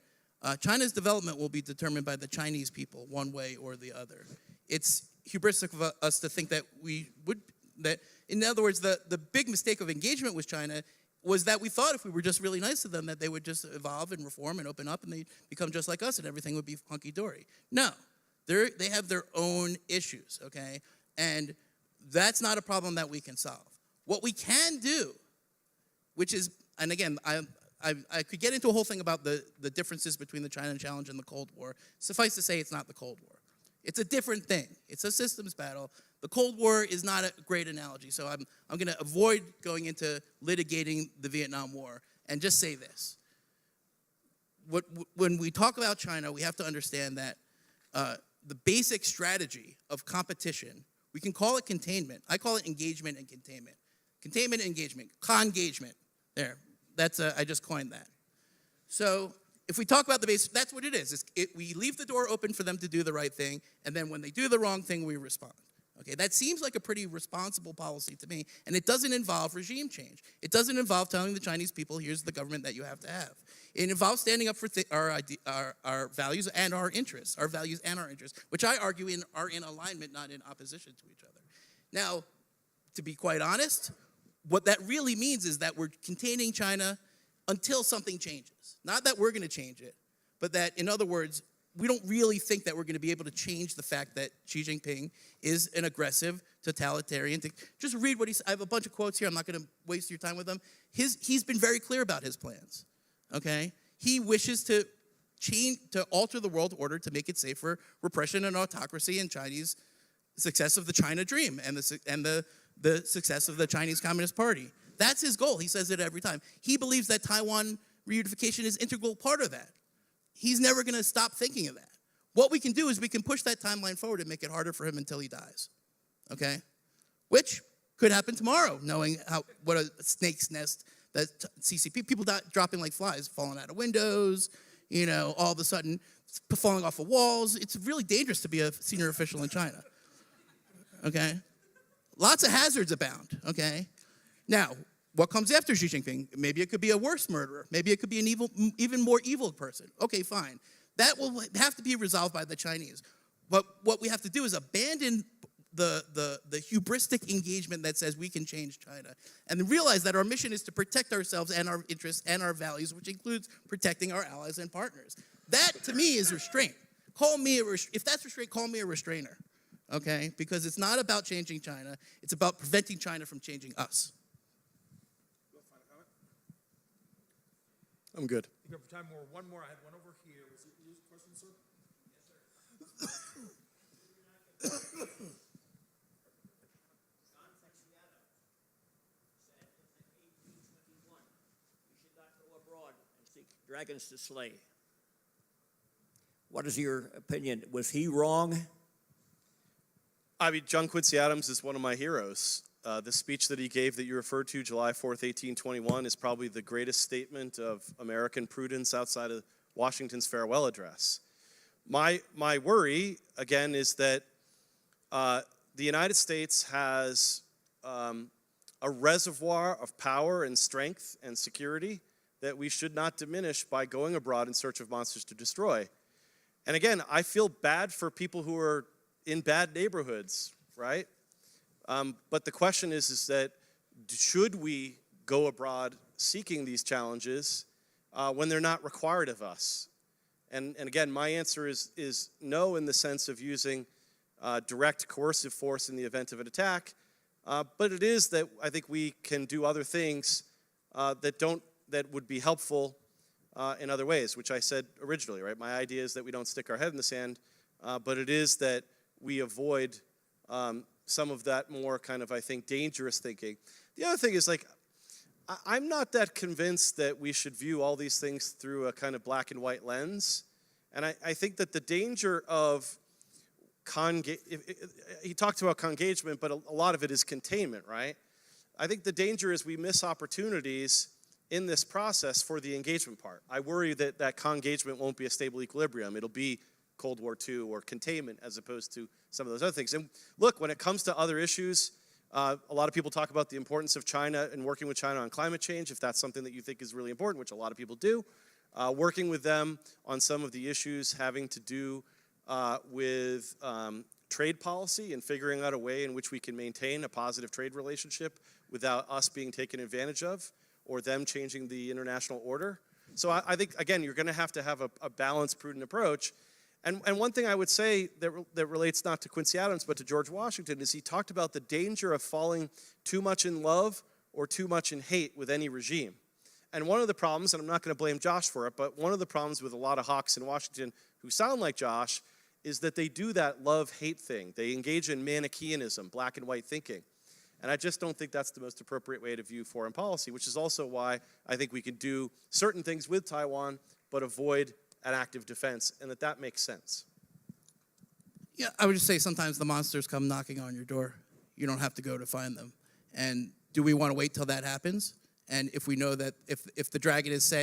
China's development will be determined by the Chinese people, one way or the other. It's hubristic of us to think that in other words, the big mistake of engagement with China was that we thought if we were just really nice to them, that they would just evolve and reform and open up and they'd become just like us and everything would be hunky-dory. No, they have their own issues, okay? And that's not a problem that we can solve. What we can do, which is, and again, I could get into a whole thing about the differences between the China Challenge and the Cold War. Suffice to say, it's not the Cold War. It's a different thing. It's a systems battle. The Cold War is not a great analogy, so I'm going to avoid going into litigating the Vietnam War and just say this. When we talk about China, we have to understand that the basic strategy of competition, we can call it containment. I call it engagement and containment. Containment and engagement, con-gagement. There, I just coined that. So if we talk about the base, that's what it is. We leave the door open for them to do the right thing, and then when they do the wrong thing, we respond. Okay, that seems like a pretty responsible policy to me, and it doesn't involve regime change. It doesn't involve telling the Chinese people, here's the government that you have to have. It involves standing up for our values and our interests, which I argue are in alignment, not in opposition to each other. Now, to be quite honest, what that really means is that we're containing China until something changes. Not that we're going to change it, but that, in other words, we don't really think that we're going to be able to change the fact that Xi JinPing is an aggressive, totalitarian. Just read what I have a bunch of quotes here. I'm not going to waste your time with them. He's been very clear about his plans. Okay? He wishes to alter the world order to make it safe for repression and autocracy and Chinese success of the China dream and the success of the Chinese Communist Party. That's his goal. He says it every time. He believes that Taiwan reunification is an integral part of that. He's never going to stop thinking of that. What we can do is we can push that timeline forward and make it harder for him until he dies. Okay? which could happen tomorrow, knowing what a snake's nest that CCP, people dropping like flies, falling out of windows, all of a sudden falling off of walls. It's really dangerous to be a senior official in China, okay? Lots of hazards abound, okay? Now, what comes after Xi Jinping? Maybe it could be a worse murderer. Maybe it could be an even more evil person. Okay, fine. That will have to be resolved by the Chinese. But what we have to do is abandon the hubristic engagement that says we can change China and realize that our mission is to protect ourselves and our interests and our values, which includes protecting our allies and partners. That, to me, is restraint. If that's restraint, call me a restrainer, okay? Because it's not about changing China. It's about preventing China from changing us. I'm good. You got time more? One more. I had one over here. Was it your question, sir? Dragons to slay. What is your opinion? Was he wrong? I mean, John Quincy Adams is one of my heroes. The speech that he gave that you referred to, July 4th, 1821, is probably the greatest statement of American prudence outside of Washington's farewell address. My worry, again, is that the United States has a reservoir of power and strength and security that we should not diminish by going abroad in search of monsters to destroy. And again, I feel bad for people who are in bad neighborhoods, right? But the question is that should we go abroad seeking these challenges when they're not required of us? And again, my answer is no, in the sense of using direct coercive force in the event of an attack. But it is that I think we can do other things that would be helpful in other ways, which I said originally, right? My idea is that we don't stick our head in the sand, but it is that we avoid some of that more kind of, I think, dangerous thinking. The other thing is, like, I'm not that convinced that we should view all these things through a kind of black and white lens. And I think that the danger of he talked about congagement, but a lot of it is containment, right? I think the danger is we miss opportunities in this process for the engagement part. I worry that that congagement won't be a stable equilibrium. It'll be Cold War II or containment as opposed to some of those other things. And look, when it comes to other issues, a lot of people talk about the importance of China and working with China on climate change, if that's something that you think is really important, which a lot of people do. Working with them on some of the issues having to do with trade policy and figuring out a way in which we can maintain a positive trade relationship without us being taken advantage of or them changing the international order. So I think, again, you're going to have a balanced, prudent approach. And one thing I would say that relates not to Quincy Adams but to George Washington is he talked about the danger of falling too much in love or too much in hate with any regime. And one of the problems, and I'm not going to blame Josh for it, but one of the problems with a lot of hawks in Washington who sound like Josh is that they do that love-hate thing. They engage in Manichaeanism, black and white thinking. And I just don't think that's the most appropriate way to view foreign policy, which is also why I think we can do certain things with Taiwan but avoid an active defense, and that makes sense. Yeah, I would just say sometimes the monsters come knocking on your door. You don't have to go to find them. And do we want to wait till that happens? And if we know that if the dragon is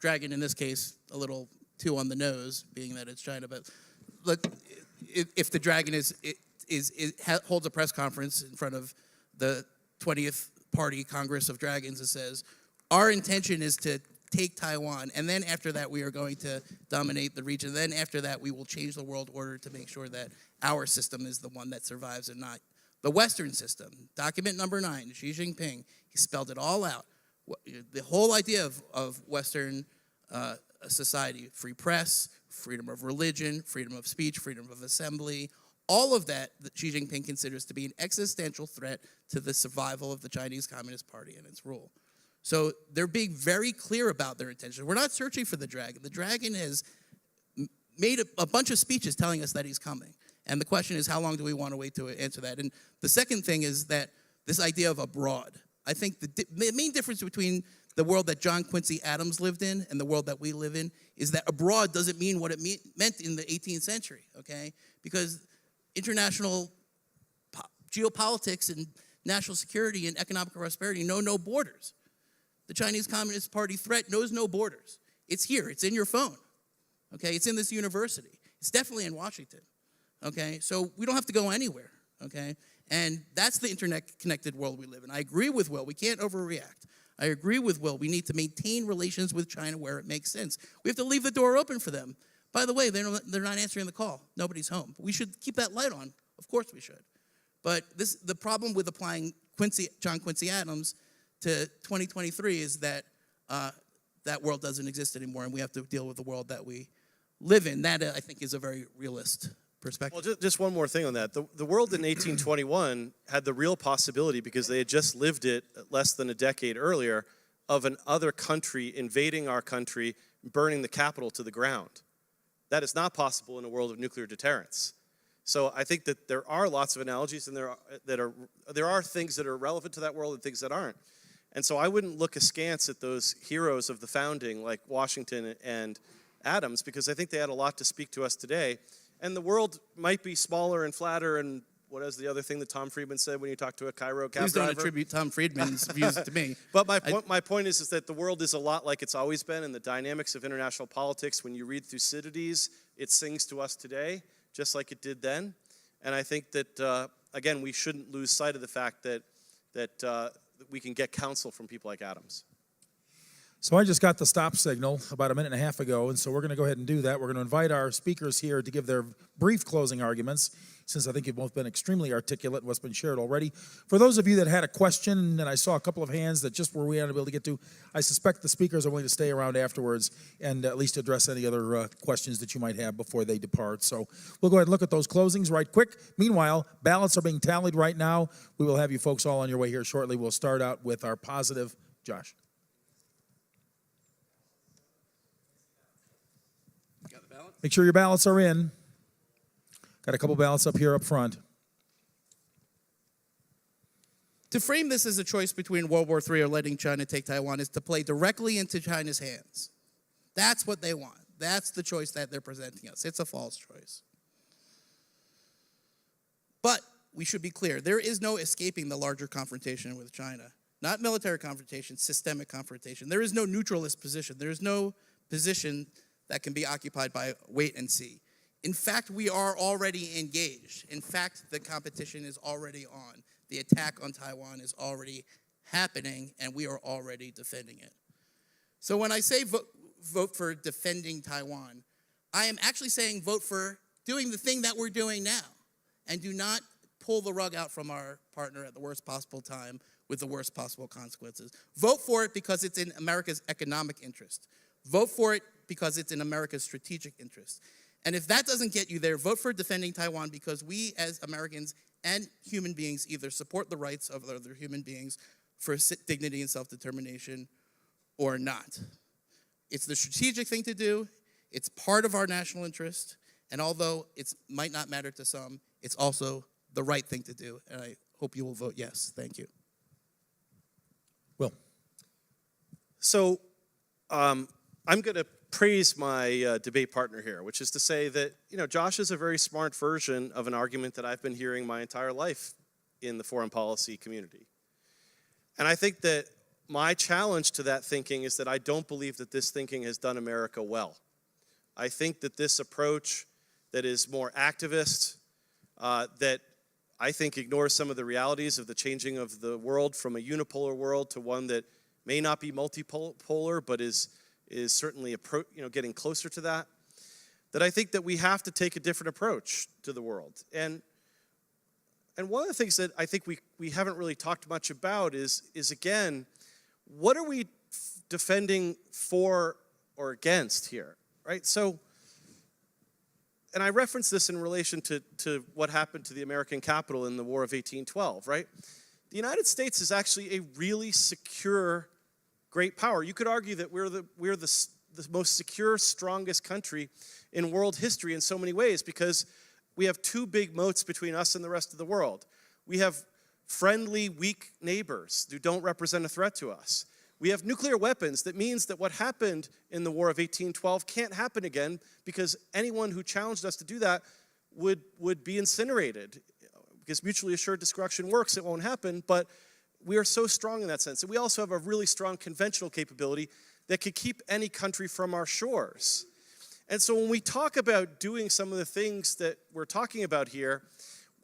dragon in this case, a little too on the nose, being that it's China, but if the dragon holds a press conference in front of the 20th Party Congress of Dragons and says, our intention is to take Taiwan, and then after that we are going to dominate the region. Then after that we will change the world order to make sure that our system is the one that survives and not the Western system. Document number 9, Xi JinPing, he spelled it all out. The whole idea of Western society, free press, freedom of religion, freedom of speech, freedom of assembly, all of that Xi Jinping considers to be an existential threat to the survival of the Chinese Communist Party and its rule. So they're being very clear about their intention. We're not searching for the dragon. The dragon has made a bunch of speeches telling us that he's coming. And the question is, how long do we want to wait to answer that? And the second thing is that this idea of abroad. I think the main difference between the world that John Quincy Adams lived in and the world that we live in is that abroad doesn't mean what it meant in the 18th century, okay? Because international geopolitics and national security and economic prosperity know no borders. The Chinese Communist Party threat knows no borders. It's here. It's in your phone. Okay? It's in this university. It's definitely in Washington. Okay? So we don't have to go anywhere. Okay? And that's the internet-connected world we live in. I agree with Will. We can't overreact. I agree with Will. We need to maintain relations with China where it makes sense. We have to leave the door open for them. By the way, they're not answering the call. Nobody's home. We should keep that light on. Of course we should. But the problem with applying John Quincy Adams to 2023 is that that world doesn't exist anymore, and we have to deal with the world that we live in. That, I think, is a very realist perspective. Well, just one more thing on that. The world in 1821 had the real possibility, because they had just lived it less than a decade earlier, of an other country invading our country, burning the capital to the ground. That is not possible in a world of nuclear deterrence. So I think that there are lots of analogies, and there are things that are relevant to that world and things that aren't. And so I wouldn't look askance at those heroes of the founding like Washington and Adams, because I think they had a lot to speak to us today. And the world might be smaller and flatter, and what is the other thing that Tom Friedman said when you talk to a Cairo cab Please driver? don't attribute Tom Friedman's views to me. But my point is that the world is a lot like it's always been, and the dynamics of international politics, when you read Thucydides, it sings to us today, just like it did then. And I think that, again, we shouldn't lose sight of the fact that we can get counsel from people like Adams. So I just got the stop signal about a minute and a half ago, and so we're going to go ahead and do that. We're going to invite our speakers here to give their brief closing arguments, since I think you've both been extremely articulate in what's been shared already. For those of you that had a question, and I saw a couple of hands that just were we unable to get to, I suspect the speakers are willing to stay around afterwards and at least address any other questions that you might have before they depart. So we'll go ahead and look at those closings right quick. Meanwhile, ballots are being tallied right now. We will have you folks all on your way here shortly. We'll start out with our positive. Josh. Make sure your ballots are in. Got a couple ballots up here up front. To frame this as a choice between World War III or letting China take Taiwan is to play directly into China's hands. That's what they want. That's the choice that they're presenting us. It's a false choice. But we should be clear. There is no escaping the larger confrontation with China. Not military confrontation, systemic confrontation. There is no neutralist position. There is no position that can be occupied by wait and see. In fact, we are already engaged. In fact, the competition is already on. The attack on Taiwan is already happening, and we are already defending it. So when I say vote for defending Taiwan, I am actually saying vote for doing the thing that we're doing now, and do not pull the rug out from our partner at the worst possible time with the worst possible consequences. Vote for it because it's in America's economic interest. Vote for it because it's in America's strategic interest. And if that doesn't get you there, vote for defending Taiwan, because we as Americans and human beings either support the rights of other human beings for dignity and self-determination or not. It's the strategic thing to do. It's part of our national interest. And although it might not matter to some, it's also the right thing to do. And I hope you will vote yes. Thank you. Will. So I'm going to praise my debate partner here, which is to say that, Josh is a very smart version of an argument that I've been hearing my entire life in the foreign policy community. And I think that my challenge to that thinking is that I don't believe that this thinking has done America well. I think that this approach that is more activist, that I think ignores some of the realities of the changing of the world from a unipolar world to one that may not be multipolar, but is certainly getting closer to that I think that we have to take a different approach to the world. And one of the things that I think we haven't really talked much about is again, what are we defending for or against here, right? So, and I reference this in relation to what happened to the American capital in the War of 1812, right? The United States is actually a really secure great power. You could argue that we're the most secure, strongest country in world history in so many ways, because we have two big moats between us and the rest of the world. We have friendly, weak neighbors who don't represent a threat to us. We have nuclear weapons. That means that what happened in the War of 1812 can't happen again, because anyone who challenged us to do that would be incinerated because mutually assured destruction works, it won't happen, but we are so strong in that sense. And we also have a really strong conventional capability that could keep any country from our shores. And so when we talk about doing some of the things that we're talking about here,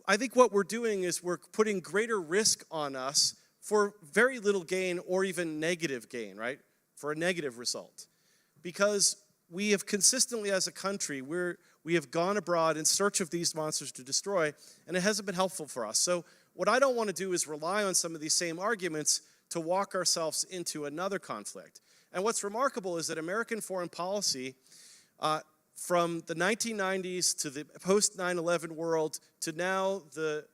I think what we're doing is we're putting greater risk on us for very little gain or even negative gain, right? For a negative result. Because we have consistently as a country, we have gone abroad in search of these monsters to destroy, and it hasn't been helpful for us. So what I don't want to do is rely on some of these same arguments to walk ourselves into another conflict. And what's remarkable is that American foreign policy, from the 1990s to the post-9/11 world to now the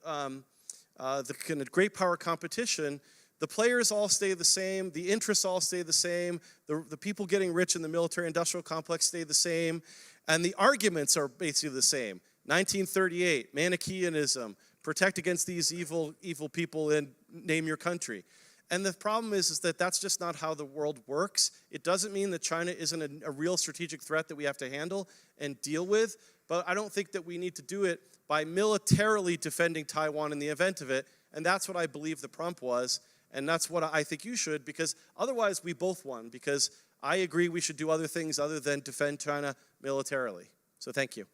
kind of great power competition, the players all stay the same, the interests all stay the same, the people getting rich in the military-industrial complex stay the same, and the arguments are basically the same. 1938, Manichaeanism, protect against these evil people and name your country. And the problem is that that's just not how the world works. It doesn't mean that China isn't a real strategic threat that we have to handle and deal with, but I don't think that we need to do it by militarily defending Taiwan in the event of it, and that's what I believe the prompt was, and that's what I think you should, because otherwise we both won, because I agree we should do other things other than defend China militarily. So thank you.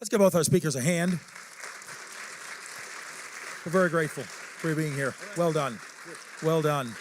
Let's give both our speakers a hand. We're very grateful for you being here. Well done. Well done.